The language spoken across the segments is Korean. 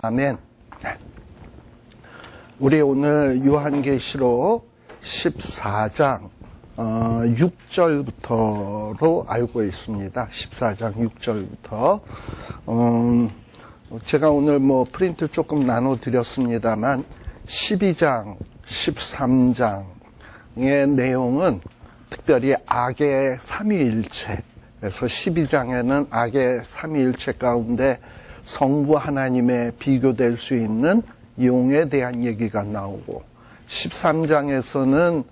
아멘. 우리 오늘 요한계시록 14장 6절부터로 알고 있습니다. 14장 6절부터. 제가 오늘 프린트 조금 나눠드렸습니다만 12장, 13장의 내용은 특별히 악의 삼위일체, 그래서 12장에는 악의 삼위일체 가운데 성부 하나님에 비교될 수 있는 용에 대한 얘기가 나오고, 13장에서는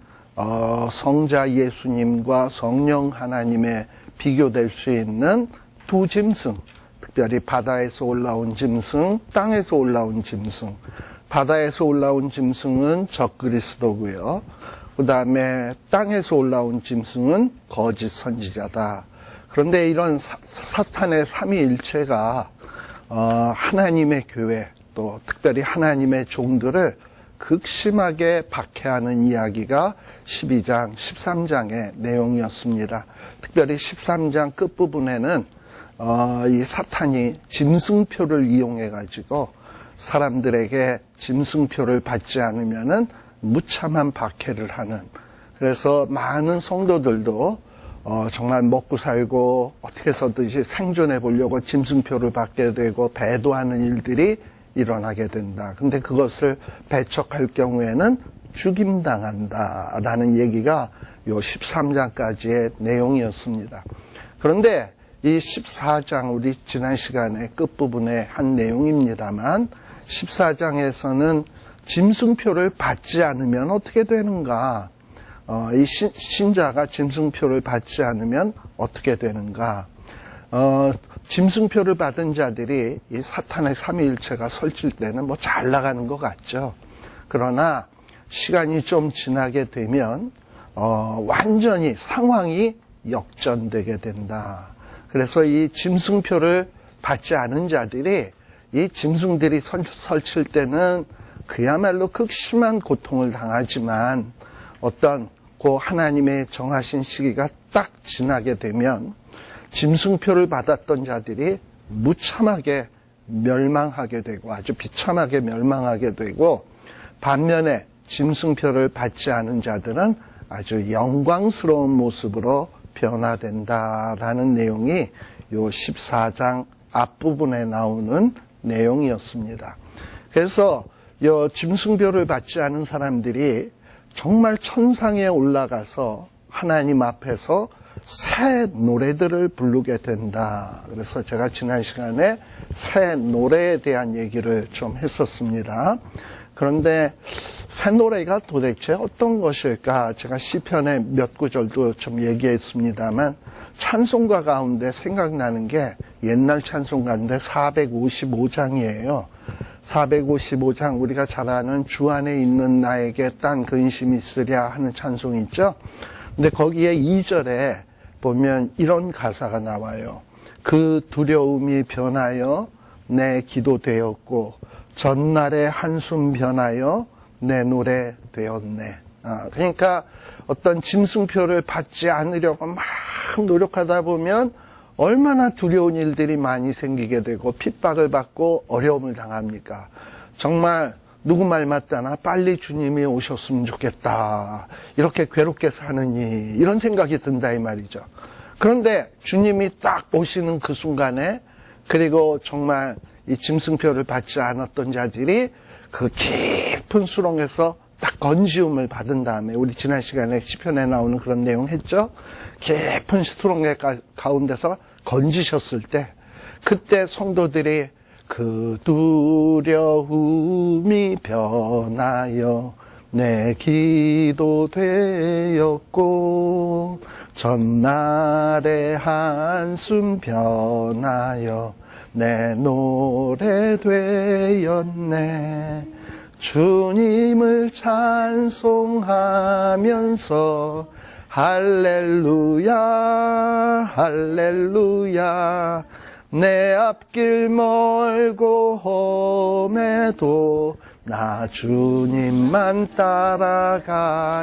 성자 예수님과 성령 하나님에 비교될 수 있는 두 짐승, 특별히 바다에서 올라온 짐승, 땅에서 올라온 짐승. 바다에서 올라온 짐승은 적그리스도고요. 그 다음에 땅에서 올라온 짐승은 거짓 선지자다. 그런데 이런 사탄의 삼위일체가 하나님의 교회, 또 특별히 하나님의 종들을 극심하게 박해하는 이야기가 12장, 13장의 내용이었습니다. 특별히 13장 끝부분에는 이 사탄이 짐승표를 이용해가지고 사람들에게 짐승표를 받지 않으면은 무참한 박해를 하는, 그래서 많은 성도들도 정말 먹고 살고 어떻게 해서든지 생존해 보려고 짐승표를 받게 되고 배도하는 일들이 일어나게 된다. 근데 그것을 배척할 경우에는 죽임당한다라는 얘기가 요 13장까지의 내용이었습니다. 그런데 이 14장, 우리 지난 시간에 끝부분에 한 내용입니다만, 14장에서는 짐승표를 받지 않으면 어떻게 되는가? 이 신자가 짐승표를 받지 않으면 어떻게 되는가? 짐승표를 받은 자들이 이 사탄의 삼위일체가 설칠 때는 잘 나가는 것 같죠. 그러나 시간이 좀 지나게 되면 완전히 상황이 역전되게 된다. 그래서 이 짐승표를 받지 않은 자들이 이 짐승들이 설칠 때는 그야말로 극심한 고통을 당하지만, 어떤 그 하나님의 정하신 시기가 딱 지나게 되면 짐승표를 받았던 자들이 무참하게 멸망하게 되고, 아주 비참하게 멸망하게 되고, 반면에 짐승표를 받지 않은 자들은 아주 영광스러운 모습으로 변화된다라는 내용이 요 14장 앞부분에 나오는 내용이었습니다. 그래서 요 짐승표를 받지 않은 사람들이 정말 천상에 올라가서 하나님 앞에서 새 노래들을 부르게 된다. 그래서 제가 지난 시간에 새 노래에 대한 얘기를 좀 했었습니다. 그런데 새 노래가 도대체 어떤 것일까? 제가 시편의 몇 구절도 좀 얘기했습니다만, 찬송가 가운데 생각나는 게 옛날 찬송가인데 455장이에요. 455장, 우리가 잘 아는 주 안에 있는 나에게 딴 근심이 있으랴 하는 찬송이 있죠. 근데 거기에 2절에 보면 이런 가사가 나와요. 그 두려움이 변하여 내 기도 되었고, 전날의 한숨 변하여 내 노래 되었네. 그러니까 어떤 짐승표를 받지 않으려고 막 노력하다 보면 얼마나 두려운 일들이 많이 생기게 되고 핍박을 받고 어려움을 당합니까? 정말 누구 말 맞다나 빨리 주님이 오셨으면 좋겠다, 이렇게 괴롭게 사느니, 이런 생각이 든다 이 말이죠. 그런데 주님이 딱 오시는 그 순간에, 그리고 정말 이 짐승표를 받지 않았던 자들이 그 깊은 수렁에서 딱 건지움을 받은 다음에, 우리 지난 시간에 시편에 나오는 그런 내용 했죠. 깊은 수렁의 가운데서 건지셨을 때, 그때 성도들이 그 두려움이 변하여 내 기도 되었고, 전날의 한숨 변하여 내 노래 되었네. 주님을 찬송하면서 할렐루야 할렐루야, 내 앞길 멀고 험해도 나 주님만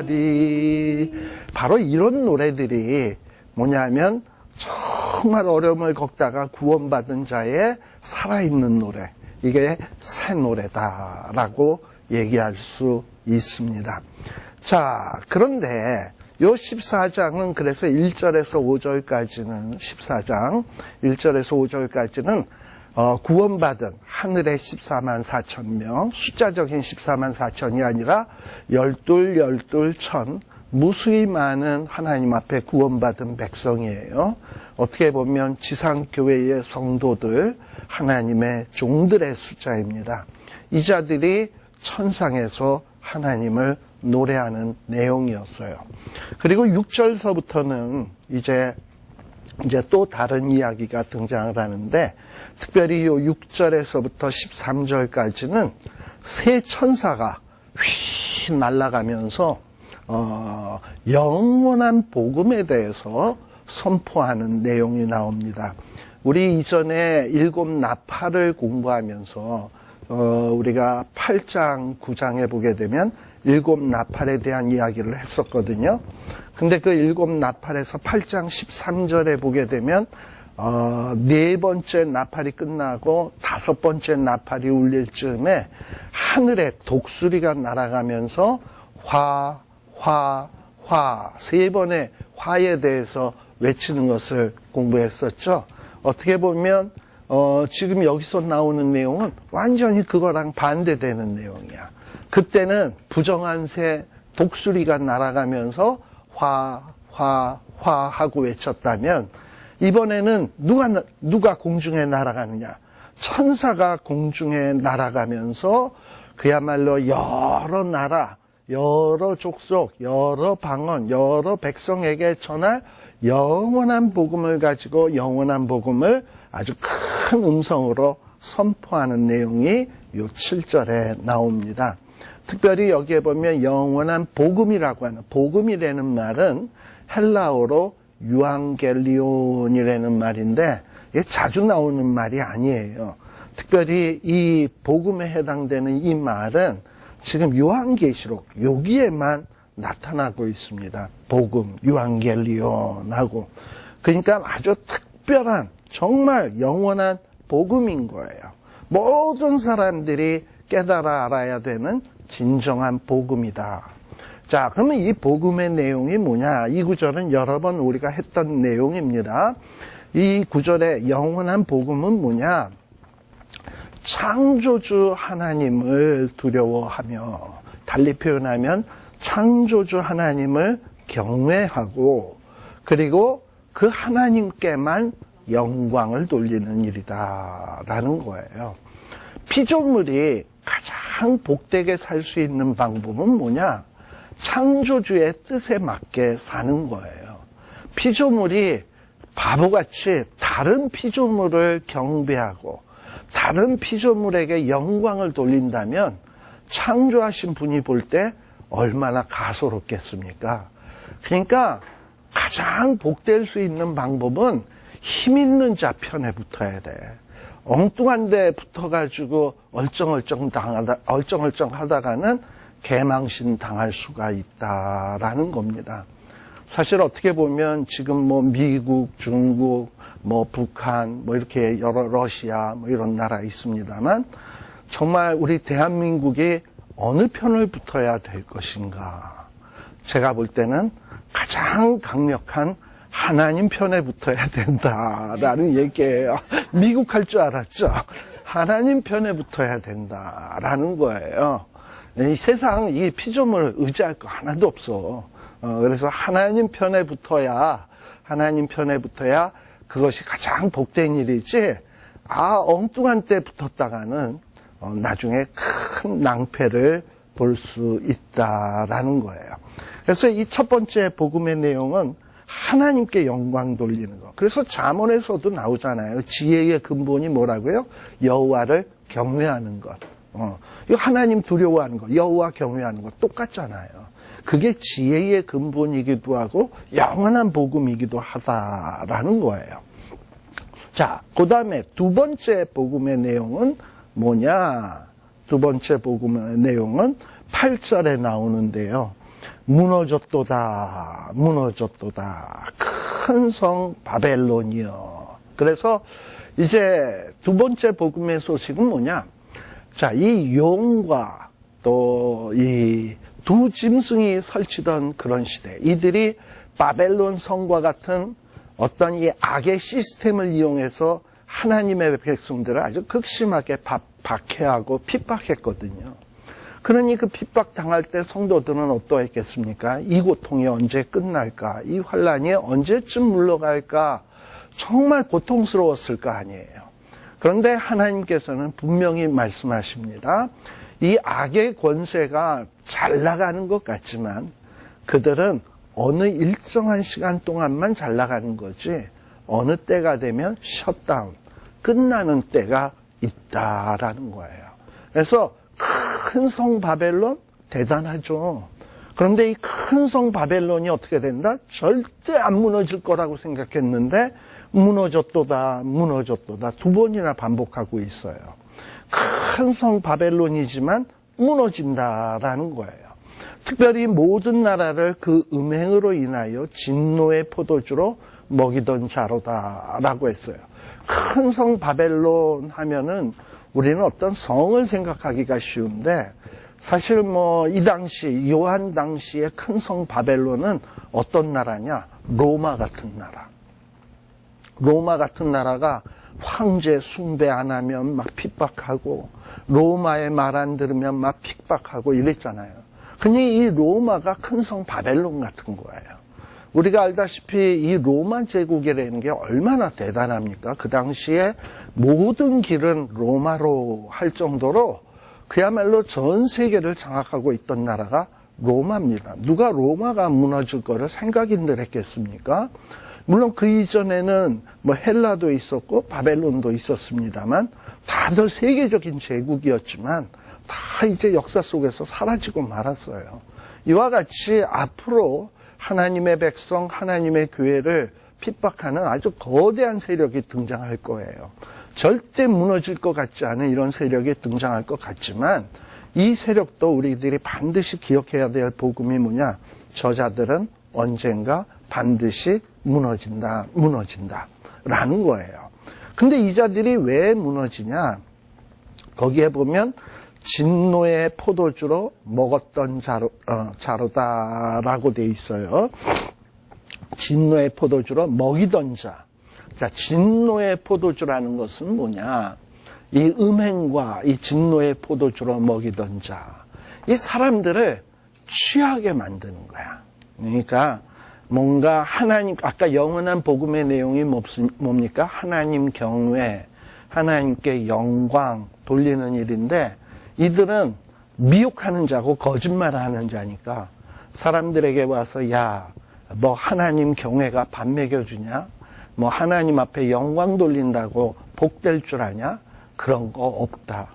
따라가리. 바로 이런 노래들이 뭐냐면 정말 어려움을 겪다가 구원받은 자의 살아있는 노래, 이게 새 노래다라고 얘기할 수 있습니다. 자, 그런데 요 14장은 그래서 1절에서 5절까지는 14장 1절에서 5절까지는 구원받은 하늘의 14만 4천 명, 숫자적인 14만 4천이 아니라 열둘천 무수히 많은 하나님 앞에 구원받은 백성이에요. 어떻게 보면 지상교회의 성도들, 하나님의 종들의 숫자입니다. 이 자들이 천상에서 하나님을 노래하는 내용이었어요. 그리고 6절서부터는 이제 또 다른 이야기가 등장을 하는데, 특별히 이 6절에서부터 13절까지는 새 천사가 휘 날아가면서 영원한 복음에 대해서 선포하는 내용이 나옵니다. 우리 이전에 7 나팔을 공부하면서 우리가 8장, 9장에 보게 되면 7 나팔에 대한 이야기를 했었거든요. 근데 그 7 나팔에서 8장 13절에 보게 되면 4번째 나팔이 끝나고 5번째 나팔이 울릴 즈음에 하늘에 독수리가 날아가면서 화, 3번의 화에 대해서 외치는 것을 공부했었죠. 어떻게 보면 지금 여기서 나오는 내용은 완전히 그거랑 반대되는 내용이야. 그때는 부정한 새 독수리가 날아가면서 화 하고 외쳤다면, 이번에는 누가 공중에 날아가느냐? 천사가 공중에 날아가면서 그야말로 여러 나라, 여러 족속, 여러 방언, 여러 백성에게 전할 영원한 복음을 가지고 영원한 복음을 아주 큰 음성으로 선포하는 내용이 요 7절에 나옵니다. 특별히 여기에 보면 영원한 복음이라고 하는, 복음이라는 말은 헬라어로 유앙겔리온이라는 말인데, 이게 자주 나오는 말이 아니에요. 특별히 이 복음에 해당되는 이 말은 지금 요한계시록 여기에만 나타나고 있습니다. 복음, 유앙겔리온하고. 그러니까 아주 특별한, 정말 영원한 복음인 거예요. 모든 사람들이 깨달아 알아야 되는 진정한 복음이다. 자, 그러면 이 복음의 내용이 뭐냐? 이 구절은 여러 번 우리가 했던 내용입니다. 이 구절의 영원한 복음은 뭐냐? 창조주 하나님을 두려워하며, 달리 표현하면 창조주 하나님을 경외하고, 그리고 그 하나님께만 영광을 돌리는 일이다라는 거예요. 피조물이 가장 복되게 살 수 있는 방법은 뭐냐? 창조주의 뜻에 맞게 사는 거예요. 피조물이 바보같이 다른 피조물을 경배하고 다른 피조물에게 영광을 돌린다면 창조하신 분이 볼 때 얼마나 가소롭겠습니까? 그러니까 가장 복될 수 있는 방법은 힘 있는 자 편에 붙어야 돼. 엉뚱한 데 붙어가지고 얼쩡얼쩡 하다가는 개망신 당할 수가 있다라는 겁니다. 사실 어떻게 보면 지금 미국, 중국, 북한, 이렇게 여러 러시아, 이런 나라 있습니다만, 정말 우리 대한민국이 어느 편을 붙어야 될 것인가? 제가 볼 때는 가장 강력한 하나님 편에 붙어야 된다라는 얘기예요. 미국 할 줄 알았죠? 하나님 편에 붙어야 된다라는 거예요. 이 세상 이 피조물 의지할 거 하나도 없어. 그래서 하나님 편에 붙어야 그것이 가장 복된 일이지, 엉뚱한 때 붙었다가는 나중에 큰 낭패를 볼 수 있다라는 거예요. 그래서 이 첫 번째 복음의 내용은 하나님께 영광 돌리는 것. 그래서 잠언에서도 나오잖아요. 지혜의 근본이 뭐라고요? 여호와를 경외하는 것. 이 하나님 두려워하는 것, 여호와 경외하는 것 똑같잖아요. 그게 지혜의 근본이기도 하고 영원한 복음이기도 하다라는 거예요. 자, 그 다음에 두 번째 복음의 내용은 뭐냐? 두 번째 복음의 내용은 8절에 나오는데요. 무너졌도다, 무너졌도다. 큰 성 바벨론이여. 그래서 이제 두 번째 복음의 소식은 뭐냐? 자, 이 용과 또 이 두 짐승이 설치던 그런 시대, 이들이 바벨론 성과 같은 어떤 이 악의 시스템을 이용해서 하나님의 백성들을 아주 극심하게 박해하고 핍박했거든요. 그러니 그 핍박당할 때 성도들은 어떠했겠습니까? 이 고통이 언제 끝날까? 이 환란이 언제쯤 물러갈까? 정말 고통스러웠을 거 아니에요. 그런데 하나님께서는 분명히 말씀하십니다. 이 악의 권세가 잘 나가는 것 같지만 그들은 어느 일정한 시간 동안만 잘 나가는 거지 어느 때가 되면 셧다운, 끝나는 때가 있다라는 거예요. 그래서 큰 성 바벨론 대단하죠. 그런데 이 큰 성 바벨론이 어떻게 된다? 절대 안 무너질 거라고 생각했는데 무너졌도다 두 번이나 반복하고 있어요. 큰 성 바벨론이지만 무너진다라는 거예요. 특별히 모든 나라를 그 음행으로 인하여 진노의 포도주로 먹이던 자로다라고 했어요. 큰 성 바벨론 하면은 우리는 어떤 성을 생각하기가 쉬운데 사실 이 당시 요한 당시의 큰 성 바벨론은 어떤 나라냐? 로마 같은 나라. 로마 같은 나라가 황제 숭배 안 하면 막 핍박하고 로마의 말 안 들으면 막 핍박하고 이랬잖아요. 그니 이 로마가 큰 성 바벨론 같은 거예요. 우리가 알다시피 이 로마 제국이라는 게 얼마나 대단합니까? 그 당시에 모든 길은 로마로 할 정도로 그야말로 전 세계를 장악하고 있던 나라가 로마입니다. 누가 로마가 무너질 거를 생각인들 했겠습니까? 물론 그 이전에는 헬라도 있었고 바벨론도 있었습니다만 다들 세계적인 제국이었지만 다 이제 역사 속에서 사라지고 말았어요. 이와 같이 앞으로 하나님의 백성, 하나님의 교회를 핍박하는 아주 거대한 세력이 등장할 거예요. 절대 무너질 것 같지 않은 이런 세력이 등장할 것 같지만 이 세력도 우리들이 반드시 기억해야 될 복음이 뭐냐? 저자들은 언젠가 반드시 무너진다라는 거예요. 근데 이 자들이 왜 무너지냐? 거기에 보면 진노의 포도주로 먹었던 자로다라고 돼 있어요. 진노의 포도주로 먹이던 자. 자, 진노의 포도주라는 것은 뭐냐? 이 음행과 이 진노의 포도주로 먹이던 자. 이 사람들을 취하게 만드는 거야. 그러니까 뭔가 하나님, 아까 영원한 복음의 내용이 뭡니까? 하나님 경외, 하나님께 영광 돌리는 일인데 이들은 미혹하는 자고 거짓말하는 자니까 사람들에게 와서 하나님 경외가 밥 먹여주냐? 하나님 앞에 영광 돌린다고 복될 줄 아냐? 그런 거 없다.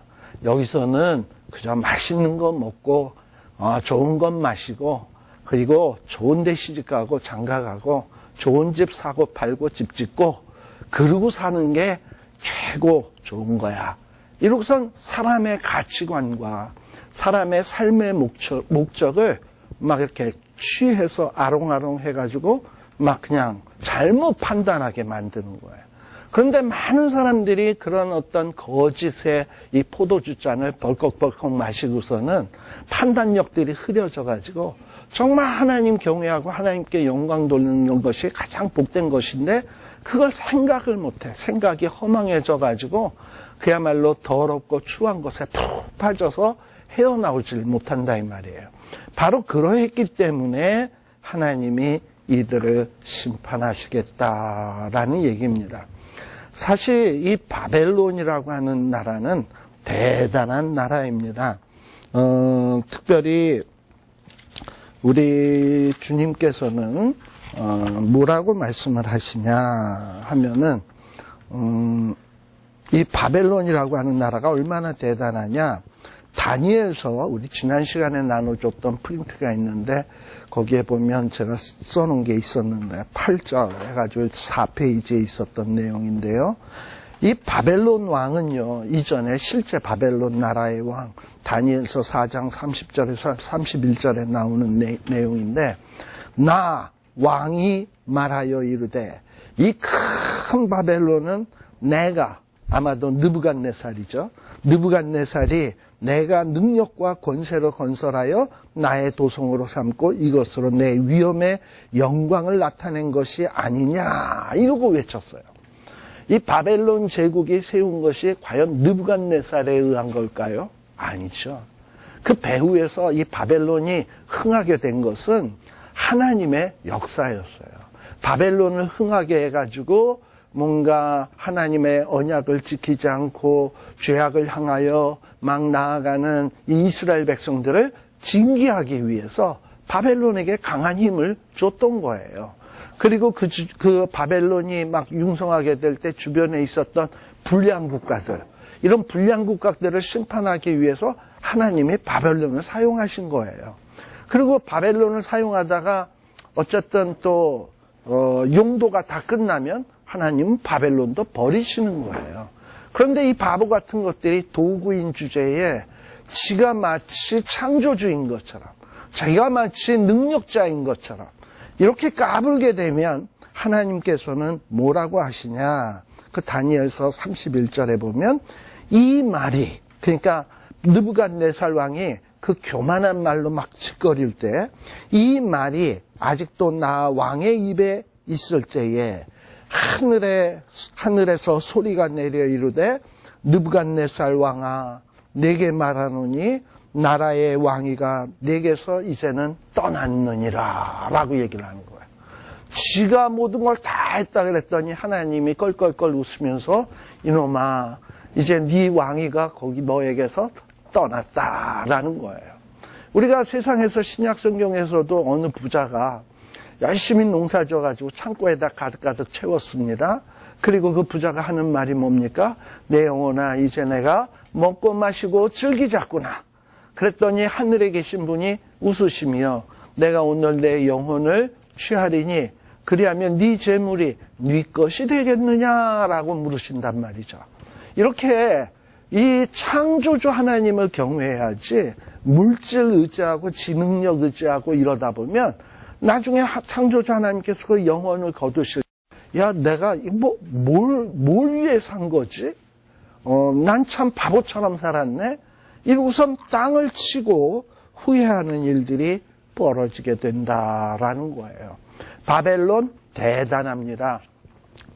여기서는 그저 맛있는 거 먹고 좋은 것 마시고 그리고 좋은 데 시집가고 장가가고 좋은 집 사고 팔고 집 짓고 그러고 사는 게 최고 좋은 거야. 이로선 사람의 가치관과 사람의 삶의 목적을 막 이렇게 취해서 아롱아롱 해가지고 막 그냥 잘못 판단하게 만드는 거예요. 그런데 많은 사람들이 그런 어떤 거짓의 이 포도주 잔을 벌컥벌컥 마시고서는 판단력들이 흐려져가지고 정말 하나님 경외하고 하나님께 영광 돌리는 것이 가장 복된 것인데 그걸 생각을 못해. 생각이 허망해져가지고 그야말로 더럽고 추한 것에 푹 빠져서 헤어나오질 못한다 이 말이에요. 바로 그러했기 때문에 하나님이 이들을 심판하시겠다라는 얘기입니다. 사실 이 바벨론이라고 하는 나라는 대단한 나라입니다. 특별히 우리 주님께서는 뭐라고 말씀을 하시냐 하면은 이 바벨론이라고 하는 나라가 얼마나 대단하냐. 다니엘서 우리 지난 시간에 나눠줬던 프린트가 있는데 거기에 보면 제가 써놓은 게 있었는데 8절 해가지고 4페이지에 있었던 내용인데요. 이 바벨론 왕은요, 이전에 실제 바벨론 나라의 왕, 다니엘서 4장 30절에서 31절에 나오는 내용인데, 나 왕이 말하여 이르되 이 큰 바벨론은 내가, 아마도 느부갓네살이죠. 느부갓네살이 내가 능력과 권세로 건설하여 나의 도성으로 삼고 이것으로 내 위엄의 영광을 나타낸 것이 아니냐, 이러고 외쳤어요. 이 바벨론 제국이 세운 것이 과연 느부갓네살에 의한 걸까요? 아니죠. 그 배후에서 이 바벨론이 흥하게 된 것은 하나님의 역사였어요. 바벨론을 흥하게 해가지고 뭔가 하나님의 언약을 지키지 않고 죄악을 향하여 막 나아가는 이 이스라엘 백성들을 징계하기 위해서 바벨론에게 강한 힘을 줬던 거예요. 그리고 그 바벨론이 막 융성하게 될 때 주변에 있었던 불량 국가들, 이런 불량 국가들을 심판하기 위해서 하나님이 바벨론을 사용하신 거예요. 그리고 바벨론을 사용하다가 어쨌든 또 용도가 다 끝나면 하나님은 바벨론도 버리시는 거예요. 그런데 이 바보 같은 것들이 도구인 주제에 지가 마치 창조주인 것처럼, 자기가 마치 능력자인 것처럼 이렇게 까불게 되면 하나님께서는 뭐라고 하시냐? 그 다니엘서 31절에 보면 이 말이, 그러니까 느부갓네살 왕이 그 교만한 말로 막 짓거릴 때 이 말이 아직도 나 왕의 입에 있을 때에 하늘에서 소리가 내려 이르되 느부갓네살 왕아, 내게 말하노니 나라의 왕위가 내게서 이제는 떠났느니라 라고 얘기를 하는 거예요. 지가 모든 걸 다 했다 그랬더니 하나님이 껄껄껄 웃으면서 이놈아, 이제 네 왕위가 거기 너에게서 떠났다라는 거예요. 우리가 세상에서 신약 성경에서도 어느 부자가 열심히 농사 져가지고 창고에다 가득가득 채웠습니다. 그리고 그 부자가 하는 말이 뭡니까? 내 영혼아, 이제 내가 먹고 마시고 즐기자꾸나. 그랬더니 하늘에 계신 분이 웃으시며 내가 오늘 내 영혼을 취하리니 그리하면 네 재물이 네 것이 되겠느냐라고 물으신단 말이죠. 이렇게 이 창조주 하나님을 경외해야지 물질 의지하고 지능력 의지하고 이러다 보면 나중에 창조주 하나님께서 그 영혼을 거두실, 야, 내가 뭘 위해 산 거지? 난 참 바보처럼 살았네? 이러고선 땅을 치고 후회하는 일들이 벌어지게 된다라는 거예요. 바벨론 대단합니다.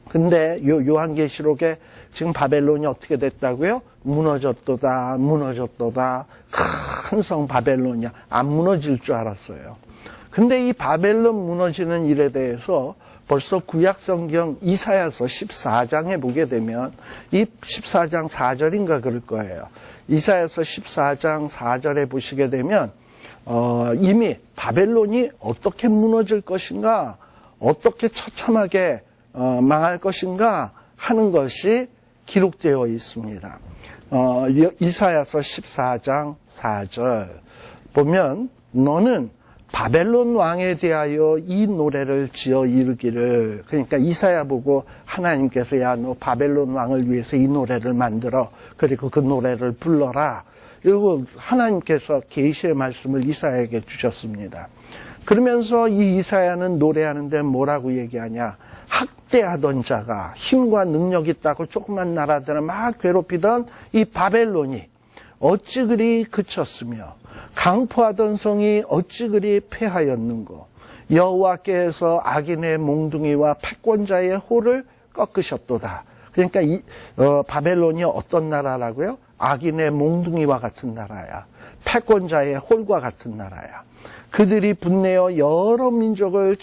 근데 요한계시록에 지금 바벨론이 어떻게 됐다고요? 무너졌도다, 무너졌도다. 큰 성 바벨론이야. 안 무너질 줄 알았어요. 근데 이 바벨론 무너지는 일에 대해서 벌써 구약성경 이사야서 14장에 보게 되면 이 14장 4절인가 그럴 거예요. 이사야서 14장 4절에 보시게 되면 이미 바벨론이 어떻게 무너질 것인가, 어떻게 처참하게 망할 것인가 하는 것이 기록되어 있습니다. 이사야서 14장 4절 보면 너는 바벨론 왕에 대하여 이 노래를 지어 이르기를, 그러니까 이사야 보고 하나님께서 야, 너 바벨론 왕을 위해서 이 노래를 만들어, 그리고 그 노래를 불러라. 이러고 하나님께서 계시의 말씀을 이사야에게 주셨습니다. 그러면서 이 이사야는 노래하는데 뭐라고 얘기하냐? 학대하던 자가 힘과 능력 있다고 조그만 나라들을 막 괴롭히던 이 바벨론이 어찌 그리 그쳤으며 강포하던 성이 어찌 그리 패하였는고, 여호와께서 악인의 몽둥이와 패권자의 홀을 꺾으셨도다. 그러니까 바벨론이 어떤 나라라고요? 악인의 몽둥이와 같은 나라야. 패권자의 홀과 같은 나라야. 그들이 분내어 여러 민족을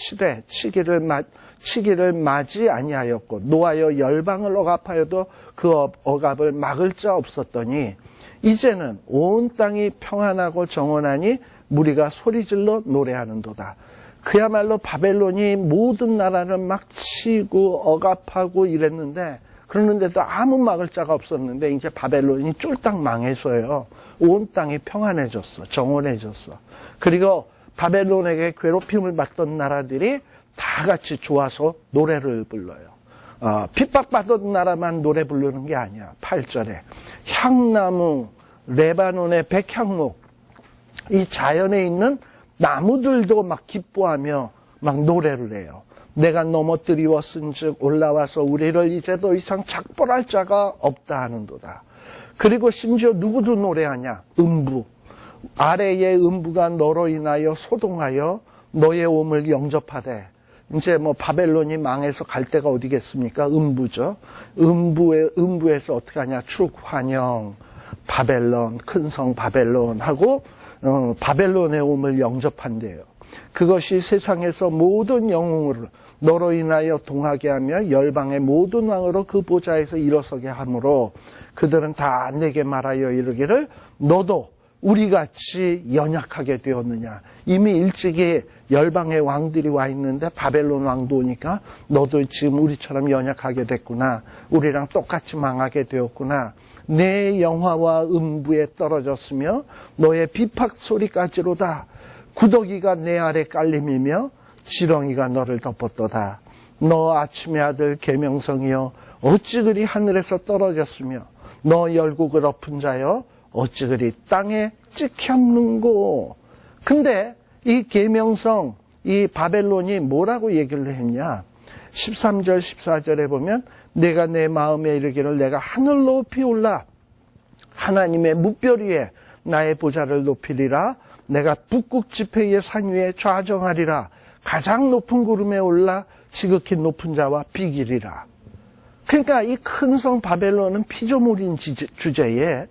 치기를 마지 아니하였고 노하여 열방을 억압하여도 그 억압을 막을 자 없었더니 이제는 온 땅이 평안하고 정원하니 무리가 소리질러 노래하는도다. 그야말로 바벨론이 모든 나라를 막 치고 억압하고 이랬는데, 그러는데도 아무 막을 자가 없었는데 이제 바벨론이 쫄딱 망해서요, 온 땅이 평안해졌어, 정원해졌어. 그리고 바벨론에게 괴롭힘을 받던 나라들이 다 같이 좋아서 노래를 불러요. 핍박받던 나라만 노래 부르는 게 아니야. 8절에 향나무, 레바논의 백향목, 이 자연에 있는 나무들도 막 기뻐하며 막 노래를 해요. 내가 넘어뜨리웠은즉 올라와서 우리를 이제 더 이상 작벌할 자가 없다 하는도다. 그리고 심지어 누구도 노래하냐? 음부. 아래의 음부가 너로 인하여 소동하여 너의 몸을 영접하되. 이제 뭐 바벨론이 망해서 갈 데가 어디겠습니까? 음부죠. 음부에서 어떻게 하냐? 축환영, 바벨론, 큰 성 바벨론 하고 바벨론의 몸을 영접한대요. 그것이 세상에서 모든 영웅을 너로 인하여 동하게 하며 열방의 모든 왕으로 그 보좌에서 일어서게 하므로 그들은 다 내게 말하여 이르기를 너도 우리같이 연약하게 되었느냐. 이미 일찍이 열방의 왕들이 와 있는데 바벨론 왕도 오니까 너도 지금 우리처럼 연약하게 됐구나. 우리랑 똑같이 망하게 되었구나. 내 영화와 음부에 떨어졌으며 너의 비박 소리까지로다. 구더기가 내 아래 깔림이며 지렁이가 너를 덮었도다. 너 아침의 아들 계명성이여 어찌 그리 하늘에서 떨어졌으며 너 열국을 엎은 자여 어찌 그리 땅에 찍혔는고. 근데 이 계명성, 이 바벨론이 뭐라고 얘기를 했냐? 13절 14절에 보면 내가 내 마음에 이르기를 내가 하늘 높이 올라 하나님의 묵별 위에 나의 보좌를 높이리라. 내가 북극 지폐의 산 위에 좌정하리라. 가장 높은 구름에 올라 지극히 높은 자와 비기리라. 그러니까 이 큰 성 바벨론은 피조물인 주제에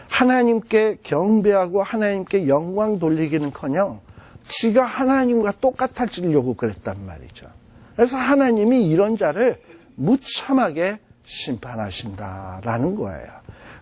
하나님께 경배하고 하나님께 영광 돌리기는커녕 지가 하나님과 똑같아지려고 그랬단 말이죠. 그래서 하나님이 이런 자를 무참하게 심판하신다라는 거예요.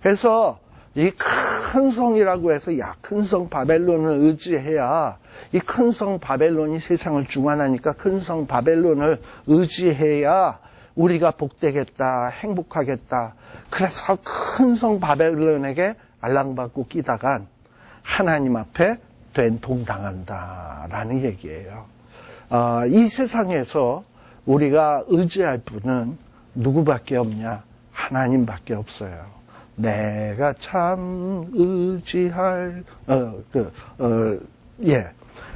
그래서 이 큰 성이라고 해서 야, 큰 성 바벨론을 의지해야 이 큰 성 바벨론이 세상을 중환하니까 큰 성 바벨론을 의지해야 우리가 복되겠다, 행복하겠다. 그래서 큰 성 바벨론에게 알랑받고 끼다간 하나님 앞에 된통당한다라는 얘기예요. 이 세상에서 우리가 의지할 분은 누구밖에 없냐? 하나님밖에 없어요. 내가 참 의지할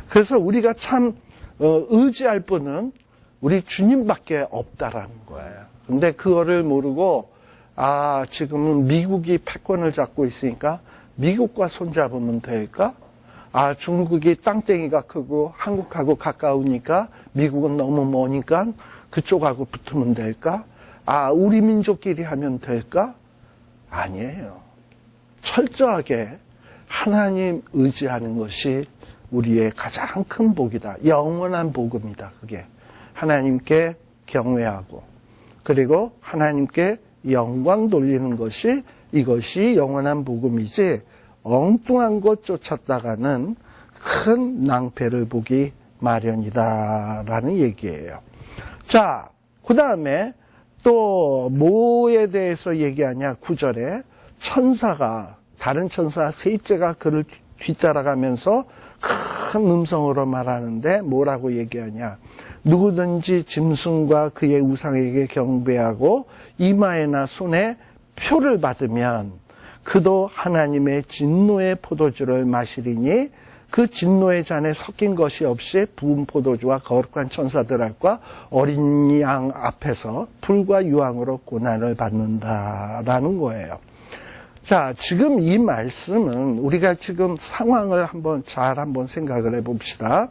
그래서 우리가 참 의지할 분은 우리 주님밖에 없다라는 거예요. 근데 그거를 모르고 지금은 미국이 패권을 잡고 있으니까 미국과 손잡으면 될까? 중국이 땅덩이가 크고 한국하고 가까우니까 미국은 너무 머니까 그쪽하고 붙으면 될까? 우리 민족끼리 하면 될까? 아니에요. 철저하게 하나님 의지하는 것이 우리의 가장 큰 복이다. 영원한 복음이다. 그게 하나님께 경외하고 그리고 하나님께 영광 돌리는 것이 이것이 영원한 복음이지 엉뚱한 것 쫓았다가는 큰 낭패를 보기 마련이다라는 얘기예요. 자, 그 다음에 또 뭐에 대해서 얘기하냐? 9절에 천사가 다른 천사 셋째가 그를 뒤따라가면서 큰 음성으로 말하는데 뭐라고 얘기하냐? 누구든지 짐승과 그의 우상에게 경배하고 이마에나 손에 표를 받으면 그도 하나님의 진노의 포도주를 마시리니 그 진노의 잔에 섞인 것이 없이 부은 포도주와 거룩한 천사들과 어린 양 앞에서 불과 유황으로 고난을 받는다라는 거예요. 자, 지금 이 말씀은 우리가 지금 상황을 한번 생각을 해봅시다.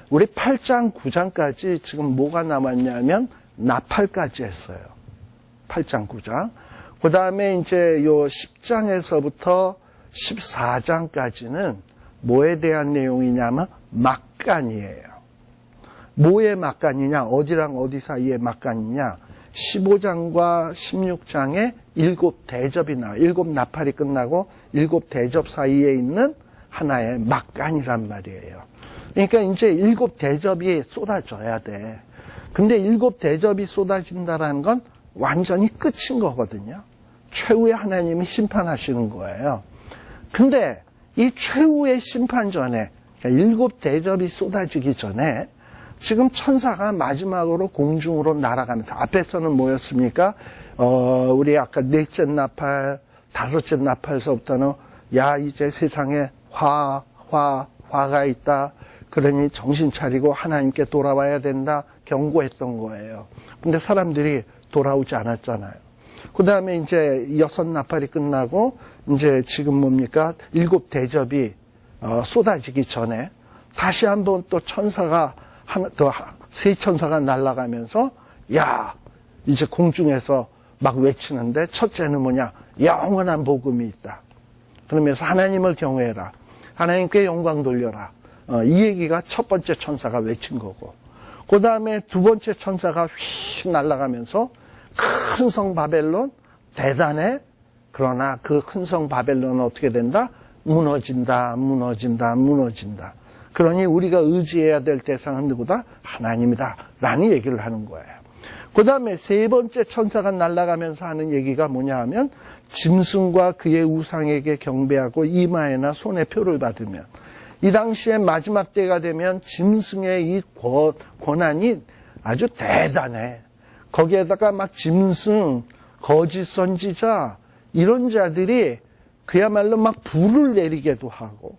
우리 8장, 9장까지 지금 뭐가 남았냐면 나팔까지 했어요. 8장, 9장. 그 다음에 이제 요 10장에서부터 14장까지는 뭐에 대한 내용이냐면 막간이에요. 뭐의 막간이냐? 어디랑 어디 사이의 막간이냐? 15장과 16장에 7대접이 나와요. 7나팔이 끝나고 7대접 사이에 있는 하나의 막간이란 말이에요. 그러니까 이제 7대접이 쏟아져야 돼. 근데 7대접이 쏟아진다는 건 완전히 끝인 거거든요. 최후의 하나님이 심판하시는 거예요. 근데 이 최후의 심판 전에, 그러니까 7대접이 쏟아지기 전에 지금 천사가 마지막으로 공중으로 날아가면서 앞에서는 뭐였습니까? 우리 아까 넷째 나팔, 다섯째 나팔서부터는 야 이제 세상에 화가 있다. 그러니 정신 차리고 하나님께 돌아와야 된다 경고했던 거예요. 근데 사람들이 돌아오지 않았잖아요. 그 다음에 이제 6 나팔이 끝나고 이제 지금 뭡니까? 7 대접이 쏟아지기 전에 다시 한번 또 천사가 세 천사가 날아가면서 야 이제 공중에서 막 외치는데 첫째는 뭐냐? 영원한 복음이 있다. 그러면서 하나님을 경외해라. 하나님께 영광 돌려라. 이 얘기가 첫 번째 천사가 외친 거고, 그 다음에 두 번째 천사가 휙 날아가면서 큰 성 바벨론 대단해. 그러나 그 큰 성 바벨론은 어떻게 된다? 무너진다, 무너진다, 무너진다. 그러니 우리가 의지해야 될 대상은 누구다? 하나님이다 라는 얘기를 하는 거예요. 그 다음에 세 번째 천사가 날아가면서 하는 얘기가 뭐냐 하면 짐승과 그의 우상에게 경배하고 이마에나 손에 표를 받으면, 이 당시에 마지막 때가 되면 짐승의 이 권한이 아주 대단해. 거기에다가 막 짐승, 거짓 선지자 이런 자들이 그야말로 막 불을 내리게도 하고,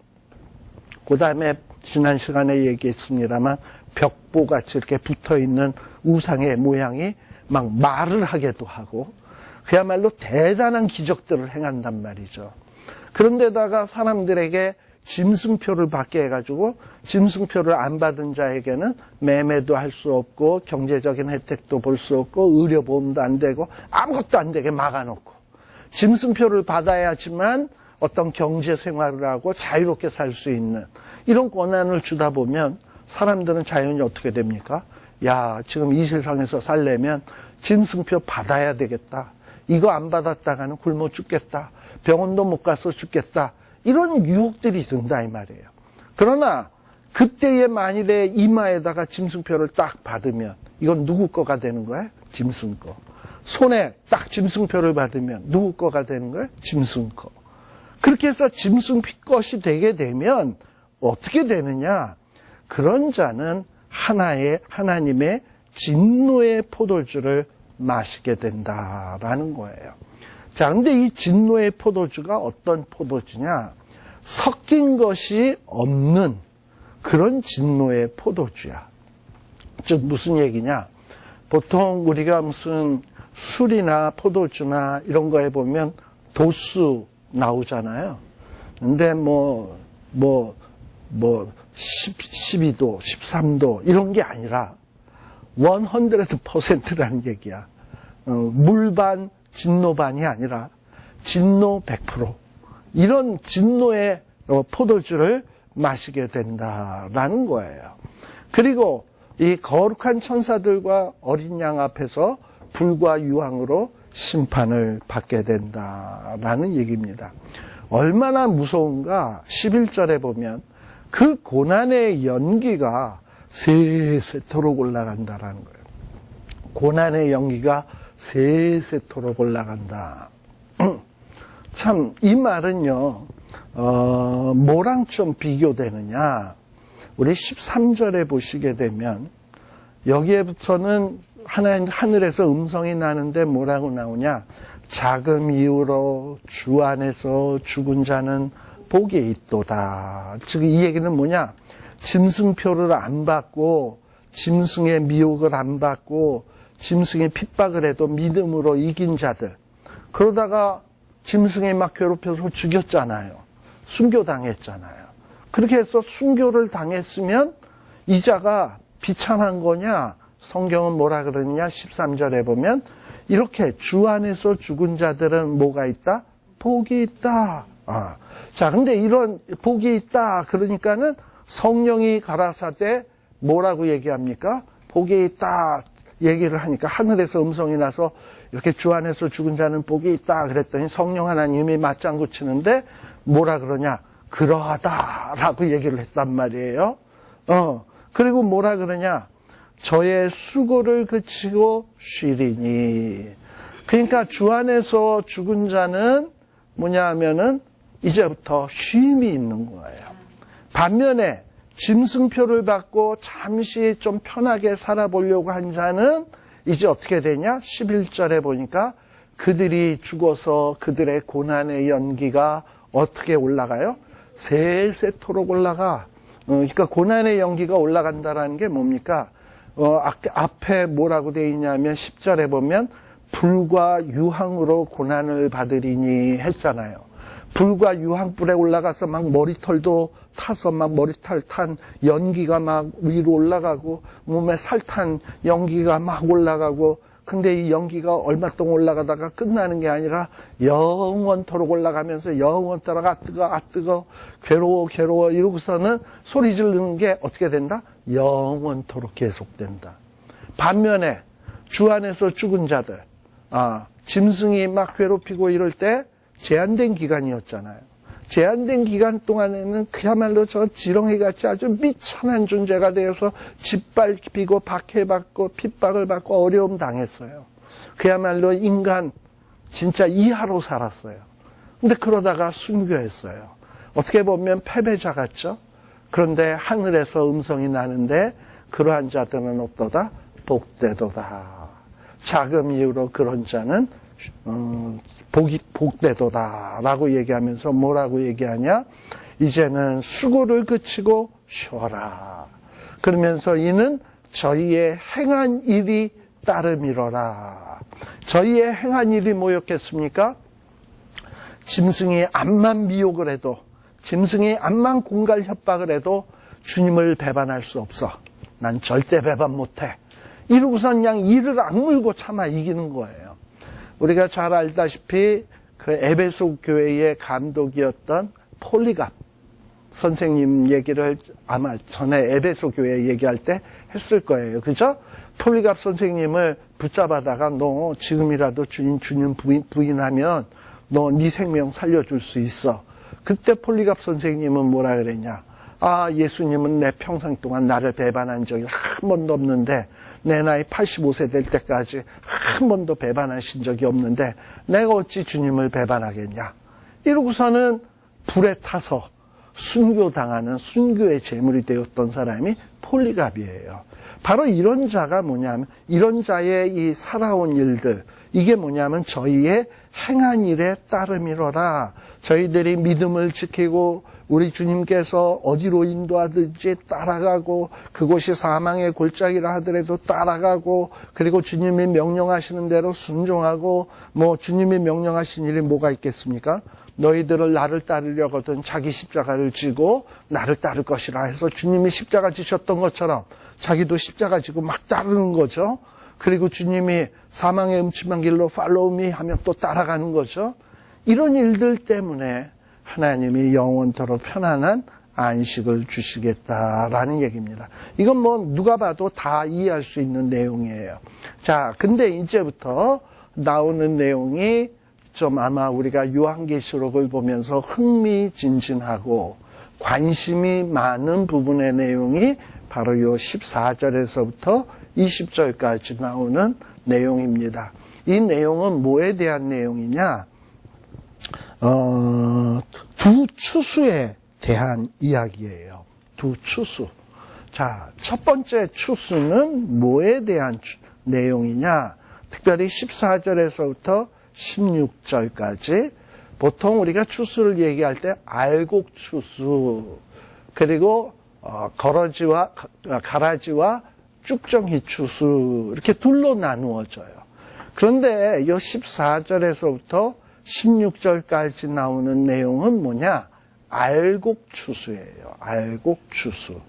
그 다음에 지난 시간에 얘기했습니다만 벽보같이 이렇게 붙어있는 우상의 모양이 막 말을 하게도 하고, 그야말로 대단한 기적들을 행한단 말이죠. 그런데다가 사람들에게 짐승표를 받게 해가지고 짐승표를 안 받은 자에게는 매매도 할 수 없고 경제적인 혜택도 볼 수 없고 의료보험도 안 되고 아무것도 안 되게 막아놓고, 짐승표를 받아야지만 어떤 경제 생활을 하고 자유롭게 살 수 있는 이런 권한을 주다 보면 사람들은 자연히 어떻게 됩니까? 야, 지금 이 세상에서 살려면 짐승표 받아야 되겠다. 이거 안 받았다가는 굶어 죽겠다. 병원도 못 가서 죽겠다. 이런 유혹들이 든다 이 말이에요. 그러나 그때에 만일에 이마에다가 짐승표를 딱 받으면 이건 누구 거가 되는 거예요? 짐승 거. 손에 딱 짐승표를 받으면 누구 거가 되는 거예요? 짐승 거. 그렇게 해서 짐승 것이 되게 되면 어떻게 되느냐? 그런 자는 하나님의 진노의 포도주를 마시게 된다라는 거예요. 자, 근데 이 진노의 포도주가 어떤 포도주냐? 섞인 것이 없는 그런 진노의 포도주야. 즉 무슨 얘기냐? 보통 우리가 무슨 술이나 포도주나 이런 거에 보면 도수 나오잖아요. 근데 12도, 13도 이런 게 아니라 100%라는 얘기야. 물반, 진노반이 아니라 진노 100%. 이런 진노의 포도주를 마시게 된다라는 거예요. 그리고 이 거룩한 천사들과 어린 양 앞에서 불과 유황으로 심판을 받게 된다라는 얘기입니다. 얼마나 무서운가 11절에 보면 그 고난의 연기가 세세토록 올라간다라는 거예요. 고난의 연기가 세세토록 올라간다. 참 이 말은요 뭐랑 좀 비교되느냐, 우리 13절에 보시게 되면 여기에부터는 하늘에서 음성이 나는데 뭐라고 나오냐, 자금 이후로 주 안에서 죽은 자는 복이 있도다. 즉 이 얘기는 뭐냐, 짐승표를 안 받고 짐승의 미혹을 안 받고 짐승의 핍박을 해도 믿음으로 이긴 자들, 그러다가 짐승이 막 괴롭혀서 죽였잖아요. 순교당했잖아요. 그렇게 해서 순교를 당했으면 이 자가 비참한 거냐? 성경은 뭐라 그러느냐? 13절에 보면 이렇게 주 안에서 죽은 자들은 뭐가 있다? 복이 있다. 자, 근데 이런 복이 있다 그러니까는 성령이 가라사대 뭐라고 얘기합니까? 복이 있다 얘기를 하니까 하늘에서 음성이 나서 이렇게 주 안에서 죽은 자는 복이 있다 그랬더니 성령 하나님이 맞장구 치는데 뭐라 그러냐? 그러하다라고 얘기를 했단 말이에요. 그리고 뭐라 그러냐? 저의 수고를 그치고 쉬리니. 그러니까 주 안에서 죽은 자는 뭐냐 하면은 이제부터 쉼이 있는 거예요. 반면에 짐승표를 받고 잠시 좀 편하게 살아보려고 한 자는 이제 어떻게 되냐? 11절에 보니까 그들이 죽어서 그들의 고난의 연기가 어떻게 올라가요? 세세토록 올라가. 그러니까 고난의 연기가 올라간다라는 게 뭡니까? 앞에 뭐라고 되어 있냐면 10절에 보면 불과 유황으로 고난을 받으리니 했잖아요. 불과 유황불에 올라가서 막 머리털도 타서 막 머리털 탄 연기가 막 위로 올라가고 몸에 살탄 연기가 막 올라가고, 근데 이 연기가 얼마 동안 올라가다가 끝나는 게 아니라 영원토록 올라가면서 영원토록 아 뜨거 괴로워 이러고서는 소리 지르는 게 어떻게 된다? 영원토록 계속된다. 반면에 주 안에서 죽은 자들, 짐승이 막 괴롭히고 이럴 때 제한된 기간이었잖아요. 제한된 기간 동안에는 그야말로 저 지렁이같이 아주 미천한 존재가 되어서 짓밟히고 박해받고 핍박을 받고 어려움 당했어요. 그야말로 인간 진짜 이하로 살았어요. 근데 그러다가 순교했어요. 어떻게 보면 패배자 같죠? 그런데 하늘에서 음성이 나는데 그러한 자들은 어떠다? 복되도다. 자금 이후로 그런 자는 복되도다 라고 얘기하면서 뭐라고 얘기하냐? 이제는 수고를 그치고 쉬어라. 그러면서 이는 저희의 행한 일이 따름이로라. 저희의 행한 일이 뭐였겠습니까? 짐승이 암만 미혹을 해도, 짐승이 암만 공갈 협박을 해도 주님을 배반할 수 없어. 난 절대 배반 못해. 이러고선 그냥 이를 악물고 참아 이기는 거예요. 우리가 잘 알다시피 그 에베소 교회의 감독이었던 폴리갑 선생님 얘기를 아마 전에 에베소 교회 얘기할 때 했을 거예요. 그죠? 폴리갑 선생님을 붙잡아다가 너 지금이라도 주님 부인하면 너 네 생명 살려줄 수 있어. 그때 폴리갑 선생님은 뭐라 그랬냐? 예수님은 내 평생 동안 나를 배반한 적이 한 번도 없는데, 내 나이 85세 될 때까지 한 번도 배반하신 적이 없는데 내가 어찌 주님을 배반하겠냐. 이러고서는 불에 타서 순교당하는 순교의 제물이 되었던 사람이 폴리갑이에요. 바로 이런 자가 뭐냐면, 이런 자의 이 살아온 일들, 이게 뭐냐면 저희의 행한 일에 따름이로라. 저희들이 믿음을 지키고 우리 주님께서 어디로 인도하든지 따라가고, 그곳이 사망의 골짜기라 하더라도 따라가고, 그리고 주님이 명령하시는 대로 순종하고, 주님이 명령하신 일이 뭐가 있겠습니까? 너희들을 나를 따르려거든 자기 십자가를 지고 나를 따를 것이라 해서 주님이 십자가 지셨던 것처럼 자기도 십자가 지고 막 따르는 거죠. 그리고 주님이 사망의 음침한 길로 팔로우 미 하면 또 따라가는 거죠. 이런 일들 때문에 하나님이 영원토록 편안한 안식을 주시겠다라는 얘기입니다. 이건 누가 봐도 다 이해할 수 있는 내용이에요. 자, 근데 이제부터 나오는 내용이 좀 아마 우리가 요한계시록을 보면서 흥미진진하고 관심이 많은 부분의 내용이 바로 요 14절에서부터 20절까지 나오는 내용입니다. 이 내용은 뭐에 대한 내용이냐? 두 추수에 대한 이야기예요. 두 추수. 자, 첫 번째 추수는 뭐에 대한 내용이냐? 특별히 14절에서부터 16절까지 보통 우리가 추수를 얘기할 때 알곡 추수, 그리고 가라지와 쭉정이 추수, 이렇게 둘로 나누어져요. 그런데 이 14절에서부터 16절까지 나오는 내용은 뭐냐? 알곡 추수예요. 알곡 추수.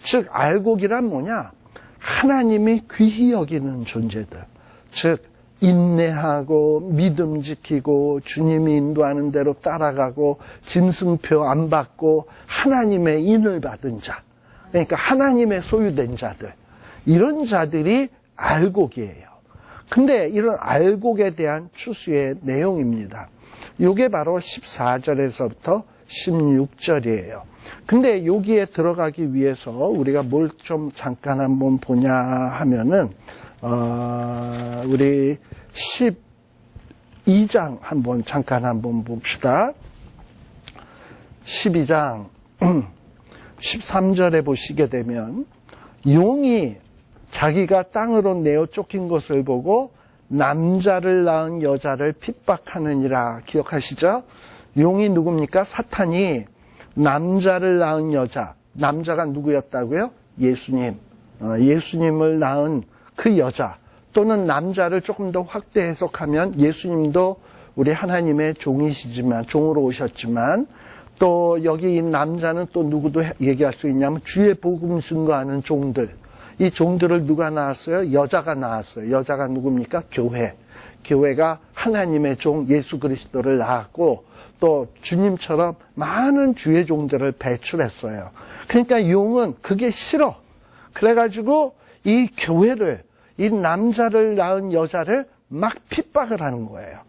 즉 알곡이란 뭐냐? 하나님이 귀히 여기는 존재들. 즉 인내하고 믿음 지키고 주님이 인도하는 대로 따라가고 짐승표 안 받고 하나님의 인을 받은 자, 그러니까 하나님의 소유된 자들, 이런 자들이 알곡이에요. 근데 이런 알곡에 대한 추수의 내용입니다. 이게 바로 14절에서부터 16절이에요. 근데 여기에 들어가기 위해서 우리가 뭘 좀 잠깐 한번 보냐 하면은 우리 12장 잠깐 한번 봅시다. 12장 13절에 보시게 되면 용이 자기가 땅으로 내어 쫓긴 것을 보고 남자를 낳은 여자를 핍박하느니라. 기억하시죠? 용이 누굽니까? 사탄이 남자를 낳은 여자, 남자가 누구였다고요? 예수님. 예수님을 낳은 그 여자 또는 남자를 조금 더 확대 해석하면 예수님도 우리 하나님의 종이시지만 종으로 오셨지만 또 여기 이 남자는 또 누구도 얘기할 수 있냐면 주의 복음 증거하는 종들. 이 종들을 누가 낳았어요? 여자가 낳았어요. 여자가 누굽니까? 교회. 교회가 하나님의 종 예수 그리스도를 낳았고 또 주님처럼 많은 주의 종들을 배출했어요. 그러니까 용은 그게 싫어. 그래가지고 이 교회를, 이 남자를 낳은 여자를 막 핍박을 하는 거예요.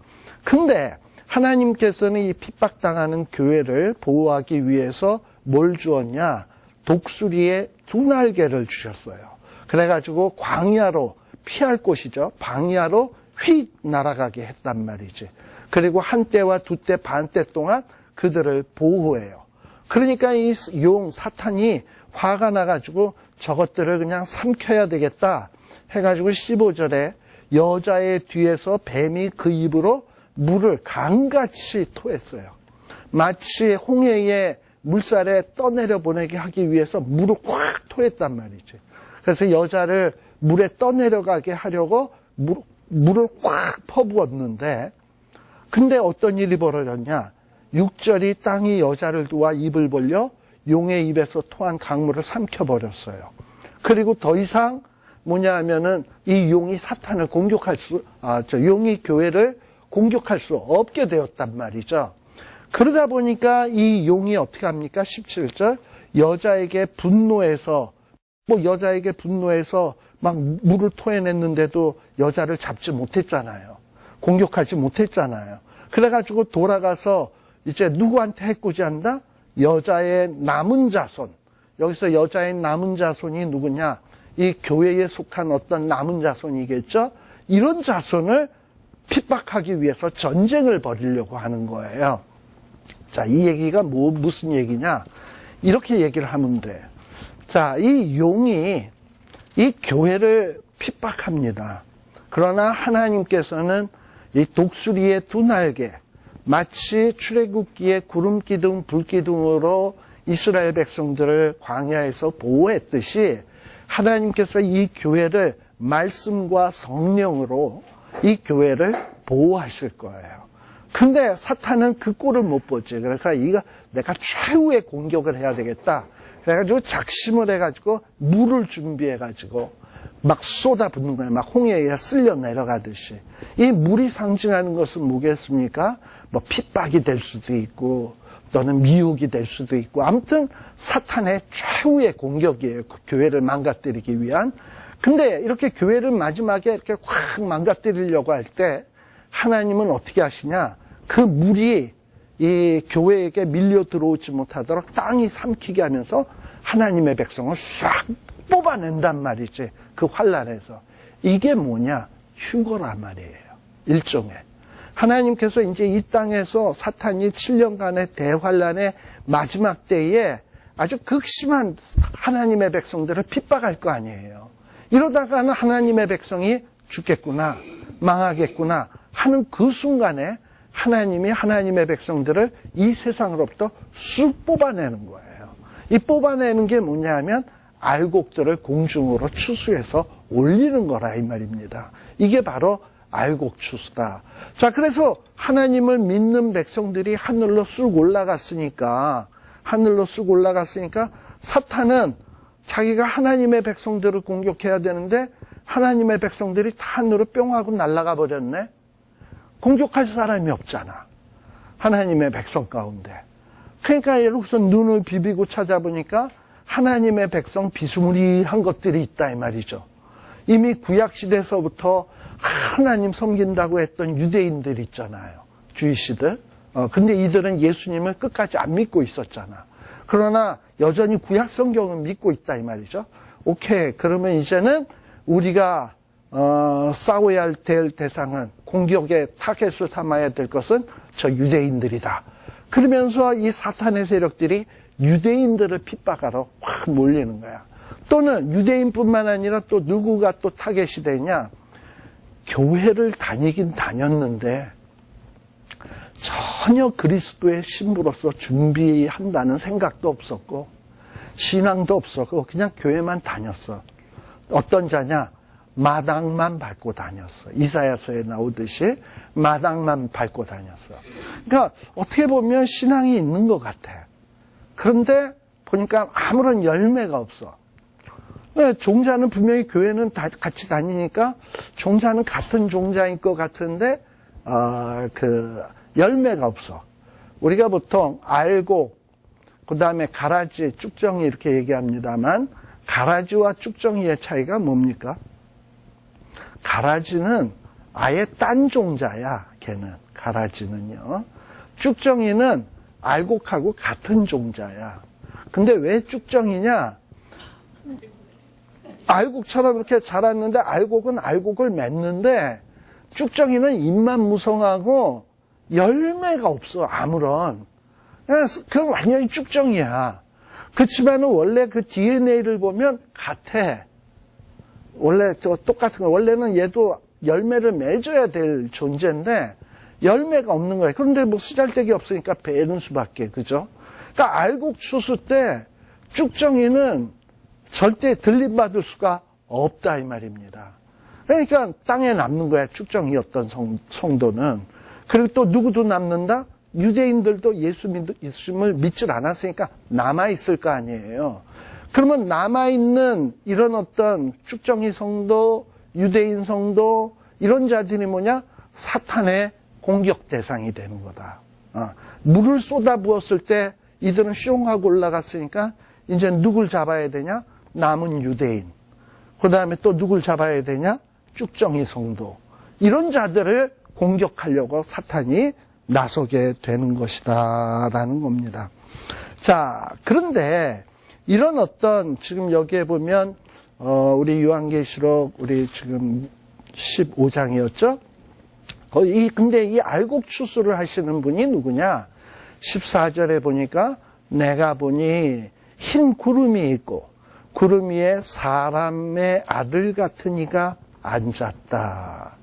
근데 하나님께서는 이 핍박당하는 교회를 보호하기 위해서 뭘 주었냐? 독수리의 두 날개를 주셨어요. 그래가지고 광야로 피할 곳이죠. 광야로 휙 날아가게 했단 말이지. 그리고 한 때와 두 때 반 때 동안 그들을 보호해요. 그러니까 이 용 사탄이 화가 나가지고 저것들을 그냥 삼켜야 되겠다 해가지고 15절에 여자의 뒤에서 뱀이 그 입으로 물을 강같이 토했어요. 마치 홍해의 물살에 떠내려 보내게 하기 위해서 물을 확 토했단 말이지. 그래서 여자를 물에 떠내려가게 하려고 물을 확 퍼부었는데 근데 어떤 일이 벌어졌냐? 6절이 땅이 여자를 도와 입을 벌려 용의 입에서 토한 강물을 삼켜버렸어요. 그리고 더 이상 뭐냐 하면은 이 용이 사탄을 용이 교회를 공격할 수 없게 되었단 말이죠. 그러다 보니까 이 용이 어떻게 합니까? 17절 여자에게 분노해서 막 물을 토해냈는데도 여자를 잡지 못했잖아요. 공격하지 못했잖아요. 그래가지고 돌아가서 이제 누구한테 해코지한다? 여자의 남은 자손. 여기서 여자의 남은 자손이 누구냐? 이 교회에 속한 어떤 남은 자손이겠죠? 이런 자손을 핍박하기 위해서 전쟁을 벌이려고 하는 거예요. 자, 이 얘기가 무슨 얘기냐? 이렇게 얘기를 하면 돼. 자, 이 용이 이 교회를 핍박합니다. 그러나 하나님께서는 이 독수리의 두 날개, 마치 출애굽기의 구름기둥, 불기둥으로 이스라엘 백성들을 광야에서 보호했듯이 하나님께서 이 교회를 말씀과 성령으로 이 교회를 보호하실 거예요. 근데 사탄은 그 꼴을 못 보지. 그래서 이거 내가 최후의 공격을 해야 되겠다. 그래가지고 작심을 해가지고 물을 준비해가지고 막 쏟아붓는 거예요. 막 홍해에 쓸려 내려가듯이. 이 물이 상징하는 것은 뭐겠습니까? 뭐 핍박이 될 수도 있고 또는 미혹이 될 수도 있고 아무튼 사탄의 최후의 공격이에요. 그 교회를 망가뜨리기 위한. 근데 이렇게 교회를 마지막에 이렇게 확 망가뜨리려고 할 때 하나님은 어떻게 하시냐? 그 물이 이 교회에게 밀려 들어오지 못하도록 땅이 삼키게 하면서 하나님의 백성을 싹 뽑아낸단 말이지. 그 환란에서. 이게 뭐냐? 휴거란 말이에요. 일종의. 하나님께서 이제 이 땅에서 사탄이 7년간의 대환란의 마지막 때에 아주 극심한 하나님의 백성들을 핍박할 거 아니에요. 이러다가는 하나님의 백성이 죽겠구나, 망하겠구나 하는 그 순간에 하나님이 하나님의 백성들을 이 세상으로부터 쑥 뽑아내는 거예요. 이 뽑아내는 게 뭐냐 하면 알곡들을 공중으로 추수해서 올리는 거라 이 말입니다. 이게 바로 알곡추수다. 자, 그래서 하나님을 믿는 백성들이 하늘로 쑥 올라갔으니까 사탄은 자기가 하나님의 백성들을 공격해야 되는데 하나님의 백성들이 다 하늘로 뿅 하고 날아가 버렸네. 공격할 사람이 없잖아. 하나님의 백성 가운데. 그러니까 여기서 눈을 비비고 찾아보니까 하나님의 백성 비스무리한 것들이 있다 이 말이죠. 이미 구약시대에서부터 하나님 섬긴다고 했던 유대인들 있잖아요. 주이시들. 근데 이들은 예수님을 끝까지 안 믿고 있었잖아. 그러나 여전히 구약 성경은 믿고 있다 이 말이죠. 오케이. 그러면 이제는 우리가 싸워야 될 대상은 공격의 타겟을 삼아야 될 것은 저 유대인들이다. 그러면서 이 사탄의 세력들이 유대인들을 핍박하러 확 몰리는 거야. 또는 유대인뿐만 아니라 또 누구가 또 타겟이 되냐? 교회를 다니긴 다녔는데 전혀 그리스도의 신부로서 준비한다는 생각도 없었고 신앙도 없어. 그냥 교회만 다녔어. 어떤 자냐? 마당만 밟고 다녔어. 이사야서에 나오듯이 마당만 밟고 다녔어. 그러니까 어떻게 보면 신앙이 있는 것 같아. 그런데 보니까 아무런 열매가 없어. 종자는 분명히 교회는 다 같이 다니니까 종자는 같은 종자인 것 같은데 열매가 없어. 우리가 보통 알곡, 그 다음에 가라지, 쭉정이 이렇게 얘기합니다만 가라지와 쭉정이의 차이가 뭡니까? 가라지는 아예 딴 종자야, 걔는. 가라지는요. 쭉정이는 알곡하고 같은 종자야. 근데 왜 쭉정이냐? 알곡처럼 이렇게 자랐는데 알곡은 알곡을 맺는데 쭉정이는 잎만 무성하고 열매가 없어, 아무런. 그건 완전히 쭉정이야. 그렇지만은 원래 그 DNA를 보면 같아. 원래 똑같은 거. 원래는 얘도 열매를 맺어야 될 존재인데 열매가 없는 거야. 그런데 뭐 수잘데기 없으니까 베는 수밖에. 그죠? 그러니까 알곡 추수 때 쭉정이는 절대 들림받을 수가 없다 이 말입니다. 그러니까 땅에 남는 거야. 쭉정이었던 성도는. 그리고 또 누구도 남는다? 유대인들도 예수님을 믿질 않았으니까 남아있을 거 아니에요. 그러면 남아있는 이런 어떤 쭉정이 성도, 유대인 성도 이런 자들이 뭐냐? 사탄의 공격 대상이 되는 거다. 물을 쏟아부었을 때 이들은 숑하고 올라갔으니까 이제 누굴 잡아야 되냐? 남은 유대인. 그 다음에 또 누굴 잡아야 되냐? 쭉정이 성도. 이런 자들을 공격하려고 사탄이 나서게 되는 것이다 라는 겁니다. 자, 그런데 이런 어떤 지금 여기에 보면 우리 요한계시록 우리 지금 15장이었죠? 근데 이 알곡 추수를 하시는 분이 누구냐? 14절에 보니까 내가 보니 흰 구름이 있고 구름 위에 사람의 아들 같은 이가 앉았다.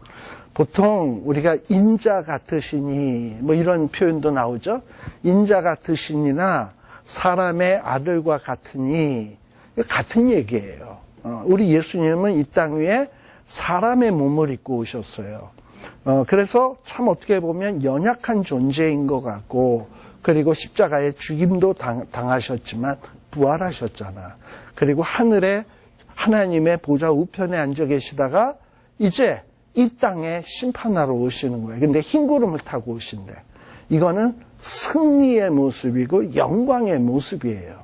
보통 우리가 인자 같으시니 뭐 이런 표현도 나오죠. 인자 같으시니나 사람의 아들과 같으니 같은 얘기예요. 우리 예수님은 이 땅 위에 사람의 몸을 입고 오셨어요. 그래서 참 어떻게 보면 연약한 존재인 것 같고 그리고 십자가의 죽임도 당하셨지만 부활하셨잖아. 그리고 하늘에 하나님의 보좌 우편에 앉아 계시다가 이제 이 땅에 심판하러 오시는 거예요. 근데 흰 구름을 타고 오신대. 이거는 승리의 모습이고 영광의 모습이에요.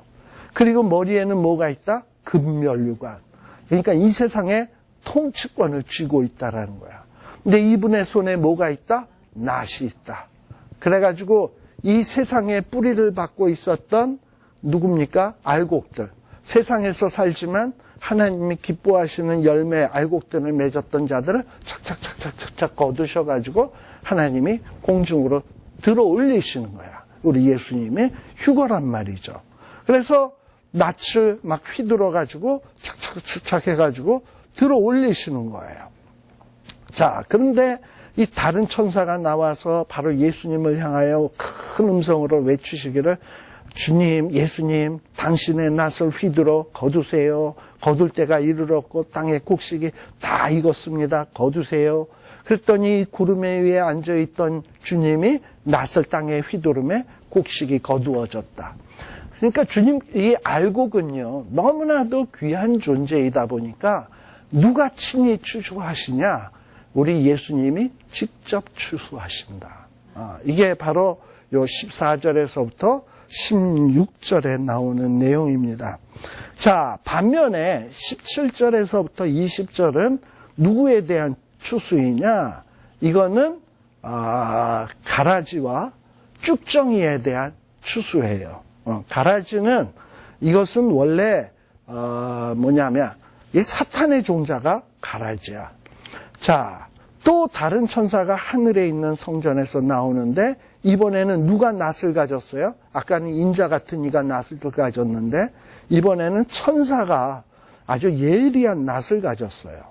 그리고 머리에는 뭐가 있다? 금면류관. 그러니까 이 세상에 통치권을 쥐고 있다라는 거야. 근데 이분의 손에 뭐가 있다? 낫이 있다. 그래가지고 이 세상에 뿌리를 받고 있었던 누굽니까? 알곡들. 세상에서 살지만 하나님이 기뻐하시는 열매 알곡들을 맺었던 자들을 착착착착착 거두셔가지고 하나님이 공중으로 들어 올리시는 거야. 우리 예수님의 휴거란 말이죠. 그래서 낯을 막 휘둘러가지고 착착착착 해가지고 들어 올리시는 거예요. 자, 그런데 이 다른 천사가 나와서 바로 예수님을 향하여 큰 음성으로 외치시기를 주님, 예수님, 당신의 낫을 휘두러 거두세요. 거둘 때가 이르렀고 땅의 곡식이 다 익었습니다. 거두세요. 그랬더니 구름 위에 앉아있던 주님이 낫을 땅에 휘두르매 곡식이 거두어졌다. 그러니까 주님, 이 알곡은요, 너무나도 귀한 존재이다 보니까 누가 친히 추수하시냐? 우리 예수님이 직접 추수하신다. 이게 바로 요 14절에서부터 16절에 나오는 내용입니다. 자, 반면에 17절에서부터 20절은 누구에 대한 추수이냐? 이거는 가라지와 쭉정이에 대한 추수예요. 가라지는 이것은 원래 뭐냐면 이 사탄의 종자가 가라지야. 자, 또 다른 천사가 하늘에 있는 성전에서 나오는데 이번에는 누가 낫을 가졌어요? 아까는 인자 같은 이가 낫을 가졌는데 이번에는 천사가 아주 예리한 낫을 가졌어요.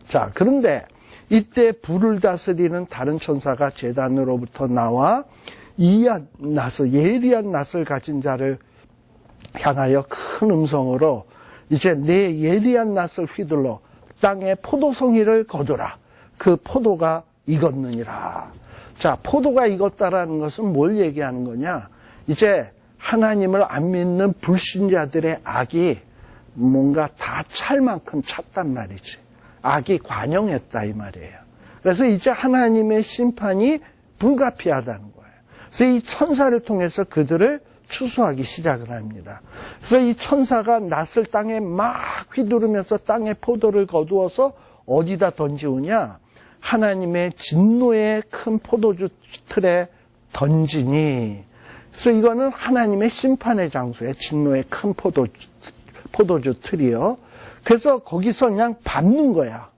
자, 그런데 이때 불을 다스리는 다른 천사가 제단으로부터 나와 예리한 낫을 가진 자를 향하여 큰 음성으로 이제 내 예리한 낫을 휘둘러 땅에 포도송이를 거두라. 그 포도가 익었느니라. 자, 포도가 익었다라는 것은 뭘 얘기하는 거냐? 이제 하나님을 안 믿는 불신자들의 악이 뭔가 다 찰 만큼 찼단 말이지. 악이 관영했다 이 말이에요. 그래서 이제 하나님의 심판이 불가피하다는 거예요. 그래서 이 천사를 통해서 그들을 추수하기 시작을 합니다. 그래서 이 천사가 낫을 땅에 막 휘두르면서 땅에 포도를 거두어서 어디다 던지우냐? 하나님의 진노의 큰 포도주 틀에 던지니. 그래서 이거는 하나님의 심판의 장소에 진노의 큰 포도주 틀이요. 그래서 거기서 그냥 밟는 거야.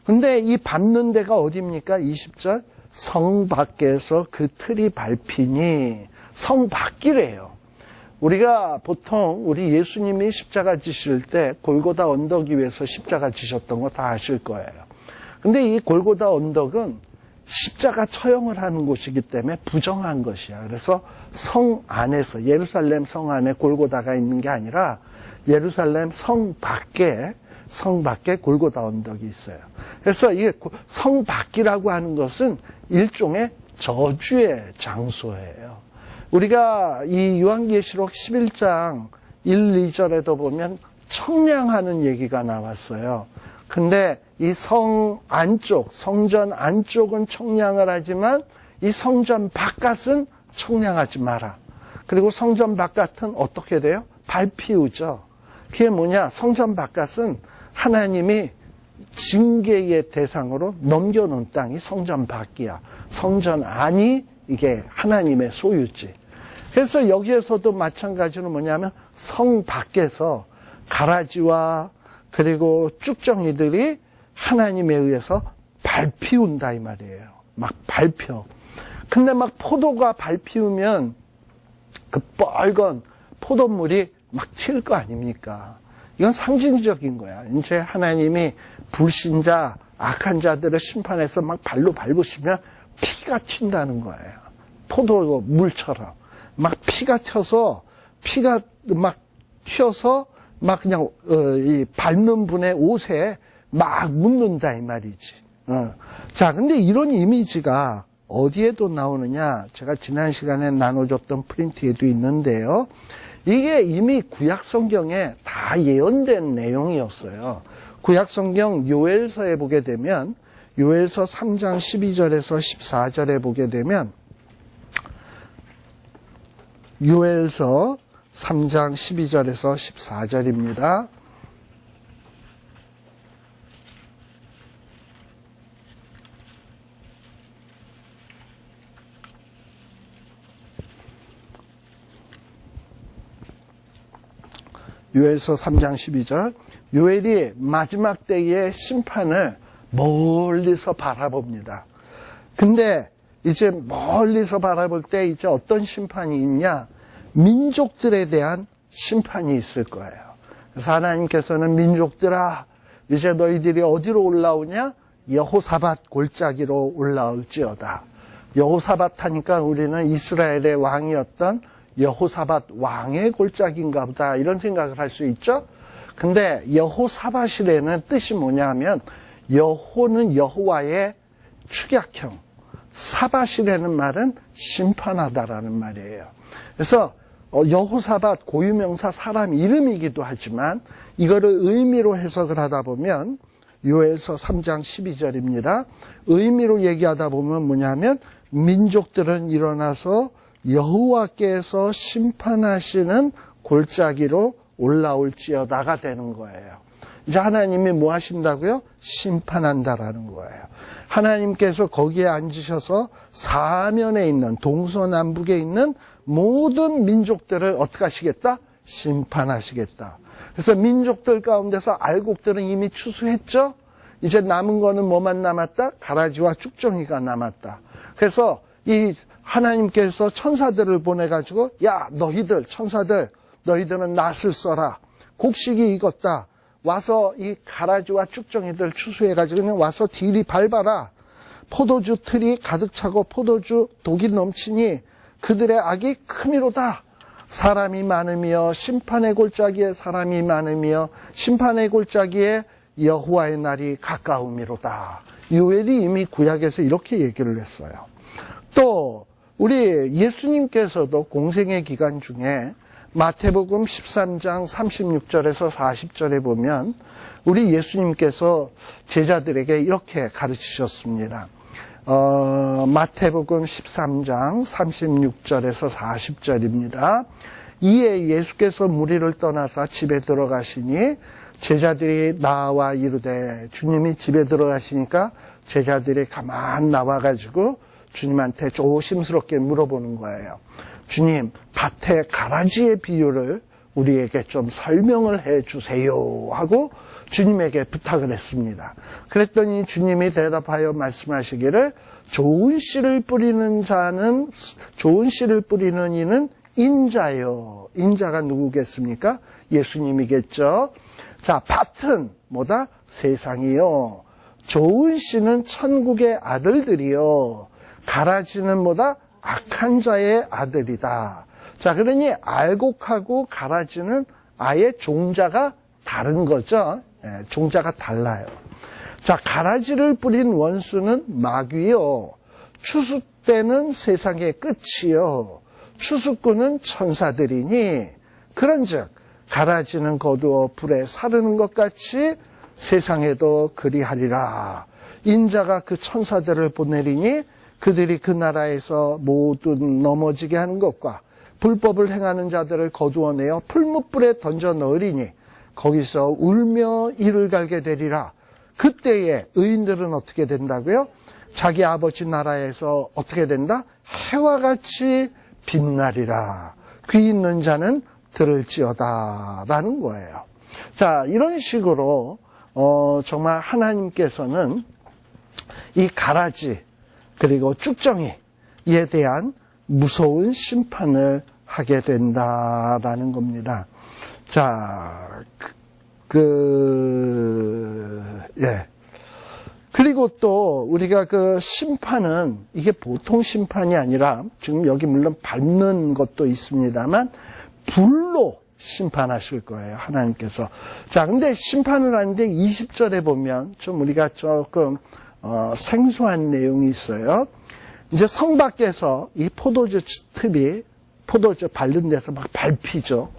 근데 이 밟는 데가 어디입니까? 20절. 성 밖에서 그 틀이 밟히니. 성 밖이래요. 우리가 보통 우리 예수님이 십자가 지실 때 골고다 언덕 위에서 십자가 지셨던 거 다 아실 거예요. 근데 이 골고다 언덕은 십자가 처형을 하는 곳이기 때문에 부정한 것이야. 그래서 성 안에서, 예루살렘 성 안에 골고다가 있는 게 아니라 예루살렘 성 밖에 골고다 언덕이 있어요. 그래서 이 성 밖이라고 하는 것은 일종의 저주의 장소예요. 우리가 이 요한계시록 11장 1, 2절에도 보면 청량하는 얘기가 나왔어요. 근데 이 성 안쪽, 성전 안쪽은 청량을 하지만 이 성전 바깥은 청량하지 마라. 그리고 성전 바깥은 어떻게 돼요? 밟히우죠. 그게 뭐냐? 성전 바깥은 하나님이 징계의 대상으로 넘겨놓은 땅이 성전 밖이야. 성전 안이 이게 하나님의 소유지. 그래서 여기에서도 마찬가지로 뭐냐면 성 밖에서 가라지와 그리고 쭉정이들이 하나님에 의해서 밟히운다 이 말이에요. 막 밟혀. 근데 막 포도가 밟히우면 그 빨간 포도물이 막 튈 거 아닙니까? 이건 상징적인 거야. 이제 하나님이 불신자, 악한 자들을 심판해서 막 발로 밟으시면 피가 튄다는 거예요. 포도물처럼. 막 피가 튀어서 막 그냥 이 밟는 분의 옷에 막 묻는다 이 말이지. 자, 근데 이런 이미지가 어디에도 나오느냐? 제가 지난 시간에 나눠줬던 프린트에도 있는데요. 이게 이미 구약 성경에 다 예언된 내용이었어요. 구약 성경 요엘서에 보게 되면 요엘서 3장 12절에서 14절에 보게 되면 요엘서 3장 12절에서 14절입니다. 요엘서 3장 12절. 요엘이 마지막 때의 심판을 멀리서 바라봅니다. 근데 이제 멀리서 바라볼 때 이제 어떤 심판이 있냐? 민족들에 대한 심판이 있을 거예요. 그래서 하나님께서는 민족들아, 이제 너희들이 어디로 올라오냐? 여호사밧 골짜기로 올라올지어다. 여호사밧 하니까 우리는 이스라엘의 왕이었던 여호사밧 왕의 골짜기인가 보다 이런 생각을 할 수 있죠. 근데 여호사밧이라는 뜻이 뭐냐 하면 여호는 여호와의 축약형, 사밧이라는 말은 심판하다라는 말이에요. 그래서 여호사밧 고유명사 사람 이름이기도 하지만 이거를 의미로 해석을 하다 보면 요엘서 3장 12절입니다. 의미로 얘기하다 보면 뭐냐면 민족들은 일어나서 여호와께서 심판하시는 골짜기로 올라올지어다가 되는 거예요. 이제 하나님이 뭐 하신다고요? 심판한다라는 거예요. 하나님께서 거기에 앉으셔서 사면에 있는 동서남북에 있는 모든 민족들을 어떻게 하시겠다? 심판하시겠다. 그래서 민족들 가운데서 알곡들은 이미 추수했죠? 이제 남은 거는 뭐만 남았다? 가라지와 쭉정이가 남았다. 그래서 이 하나님께서 천사들을 보내가지고 야 너희들 천사들 너희들은 낫을 써라. 곡식이 익었다. 와서 이 가라지와 쭉정이들 추수해가지고 그냥 와서 딜이 밟아라. 포도주 틀이 가득 차고 포도주 독이 넘치니 그들의 악이 크미로다. 사람이 많으며 심판의 골짜기에 사람이 많으며 심판의 골짜기에 여호와의 날이 가까움이로다. 요엘이 이미 구약에서 이렇게 얘기를 했어요. 또 우리 예수님께서도 공생의 기간 중에 마태복음 13장 36절에서 40절에 보면 우리 예수님께서 제자들에게 이렇게 가르치셨습니다. 마태복음 13장 36절에서 40절입니다. 이에 예수께서 무리를 떠나사 집에 들어가시니 제자들이 나와 이르되, 주님이 집에 들어가시니까 제자들이 가만 나와가지고 주님한테 조심스럽게 물어보는 거예요. 주님, 밭의 가라지의 비유를 우리에게 좀 설명을 해 주세요 하고 주님에게 부탁을 했습니다. 그랬더니 주님이 대답하여 말씀하시기를, 좋은 씨를 뿌리는 이는 인자요. 인자가 누구겠습니까? 예수님이겠죠. 자, 밭은 뭐다? 세상이요. 좋은 씨는 천국의 아들들이요. 가라지는 뭐다? 악한 자의 아들이다. 자, 그러니 알곡하고 가라지는 아예 종자가 다른 거죠. 종자가 달라요. 자, 가라지를 뿌린 원수는 마귀요. 추수 때는 세상의 끝이요. 추수꾼은 천사들이니, 그런즉 가라지는 거두어 불에 사르는 것 같이 세상에도 그리하리라. 인자가 그 천사들을 보내리니 그들이 그 나라에서 모두 넘어지게 하는 것과 불법을 행하는 자들을 거두어내어 풀무불에 던져 넣으리니 거기서 울며 이를 갈게 되리라. 그때에 의인들은 어떻게 된다고요? 자기 아버지 나라에서 어떻게 된다? 해와 같이 빛나리라. 귀 있는 자는 들을지어다 라는 거예요. 자, 이런 식으로 정말 하나님께서는 이 가라지 그리고 쭉정이에 대한 무서운 심판을 하게 된다라는 겁니다. 자, 그리고 또 우리가 그 심판은 이게 보통 심판이 아니라 지금 여기 물론 밟는 것도 있습니다만 불로 심판하실 거예요, 하나님께서. 자, 근데 심판을 하는데 20절에 보면 좀 우리가 조금 생소한 내용이 있어요. 이제 성 밖에서 이 포도주 즙이 포도주 밟는 데서 막 밟히죠.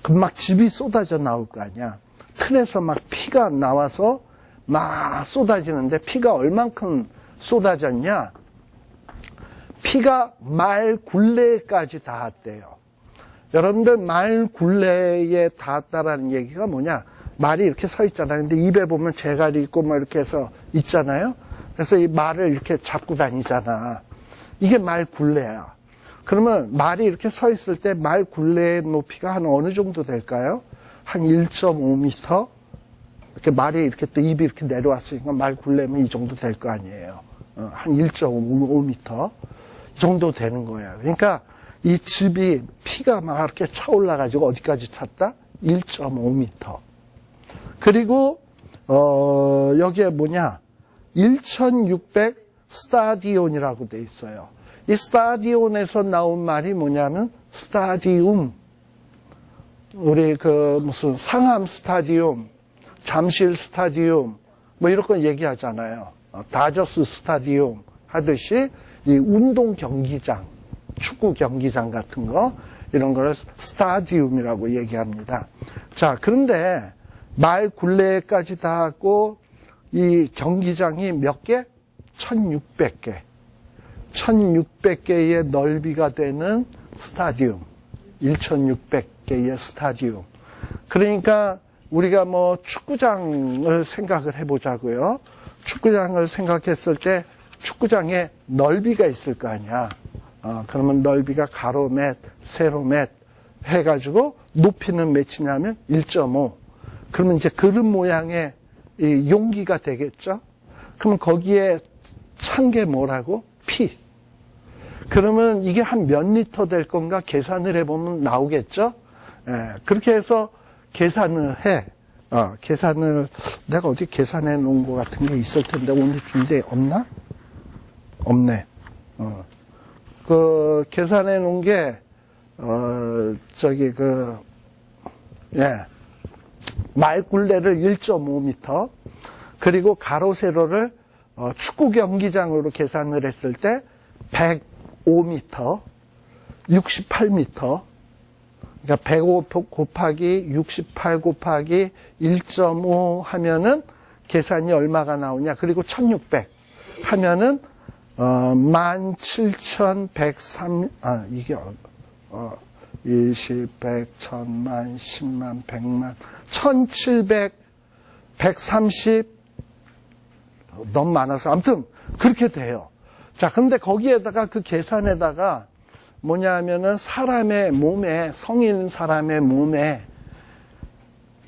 그럼 막 즙이 쏟아져 나올 거 아니야. 틀에서 막 피가 나와서 막 쏟아지는데 피가 얼만큼 쏟아졌냐? 피가 말 굴레까지 닿았대요. 여러분들 말 굴레에 닿았다라는 얘기가 뭐냐? 말이 이렇게 서 있잖아요. 근데 입에 보면 재갈이 있고 뭐 이렇게 해서 있잖아요. 그래서 이 말을 이렇게 잡고 다니잖아. 이게 말 굴레야. 그러면 말이 이렇게 서 있을 때 말 굴레의 높이가 한 어느 정도 될까요? 한 1.5m? 이렇게 말이 이렇게 또 입이 이렇게 내려왔으니까 말 굴레면 이 정도 될 거 아니에요. 한 1.5m? 이 정도 되는 거예요. 그러니까 이 즙이 피가 막 이렇게 차올라가지고 어디까지 찼다? 1.5m. 그리고 여기에 뭐냐? 1600 스타디온이라고 돼 있어요. 이 스타디온에서 나온 말이 뭐냐면 스타디움. 우리 무슨 상암 스타디움, 잠실 스타디움 뭐 이런 거 얘기하잖아요. 다저스 스타디움 하듯이 이 운동 경기장, 축구 경기장 같은 거 이런 거를 스타디움이라고 얘기합니다. 자, 그런데 말 굴레까지 닿았고 이 경기장이 몇 개? 1600개. 1600개의 넓이가 되는 스타디움. 1600개의 스타디움. 그러니까 우리가 뭐 축구장을 생각을 해보자고요. 축구장을 생각했을 때 축구장에 넓이가 있을 거 아니야. 그러면 넓이가 가로 몇, 세로 몇 해가지고 높이는 몇이냐면 1.5. 그러면 이제 그릇 모양의 이 용기가 되겠죠. 그러면 거기에 찬 게 뭐라고? 피. 그러면 이게 한 몇 리터 될 건가 계산을 해보면 나오겠죠. 그렇게 해서 계산을 해. 계산을 내가 어디 계산해 놓은 것 같은 게 있을 텐데 오늘 준비에 없나? 없네. 그 계산해 놓은 게 말굴레를 1.5m, 그리고 가로 세로를 축구 경기장으로 계산을 했을 때 105m, 68m, 그러니까 105 곱하기 68 곱하기 1.5 하면은 계산이 얼마가 나오냐. 그리고 1600 하면은 17,103, 이게 20, 100, 1000만, 10만, 100만, 1700, 130, 너무 많아서 아무튼 그렇게 돼요. 자, 근데 거기에다가 그 계산에다가 뭐냐 하면은 사람의 몸에, 성인 사람의 몸에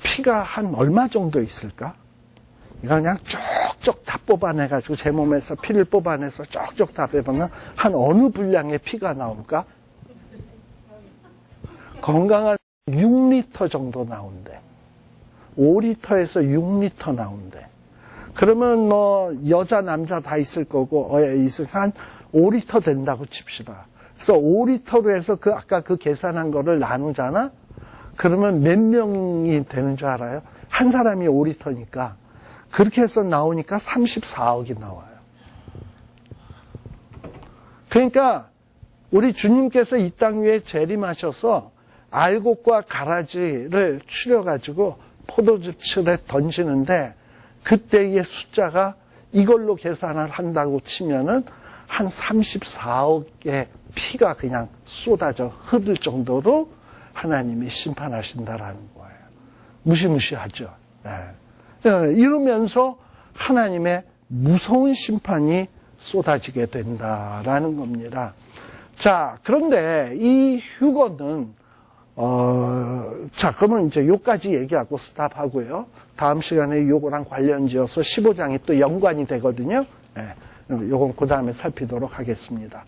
피가 한 얼마 정도 있을까? 이거 그냥 쪽쪽 다 뽑아내가지고 제 몸에서 피를 뽑아내서 쪽쪽 다 빼보면 한 어느 분량의 피가 나올까? 건강한 6리터 정도 나온대. 5리터에서 6리터 나온대. 그러면 뭐 여자 남자 다 있을 거고 한 5리터 된다고 칩시다. 그래서 5리터로 해서 아까 그 계산한 거를 나누잖아. 그러면 몇 명이 되는 줄 알아요? 한 사람이 5리터니까 그렇게 해서 나오니까 34억이 나와요. 그러니까 우리 주님께서 이 땅 위에 재림하셔서 알곡과 가라지를 추려가지고 포도즙칠에 던지는데 그때의 숫자가 이걸로 계산을 한다고 치면은 한 34억의 피가 그냥 쏟아져 흐를 정도로 하나님이 심판하신다라는 거예요. 무시무시하죠. 이러면서 하나님의 무서운 심판이 쏟아지게 된다라는 겁니다. 자, 그런데 이 휴거는 그러면 이제 요까지 얘기하고 스탑하고요. 다음 시간에 요거랑 관련지어서 15장이 또 연관이 되거든요. 요건 그 다음에 살피도록 하겠습니다.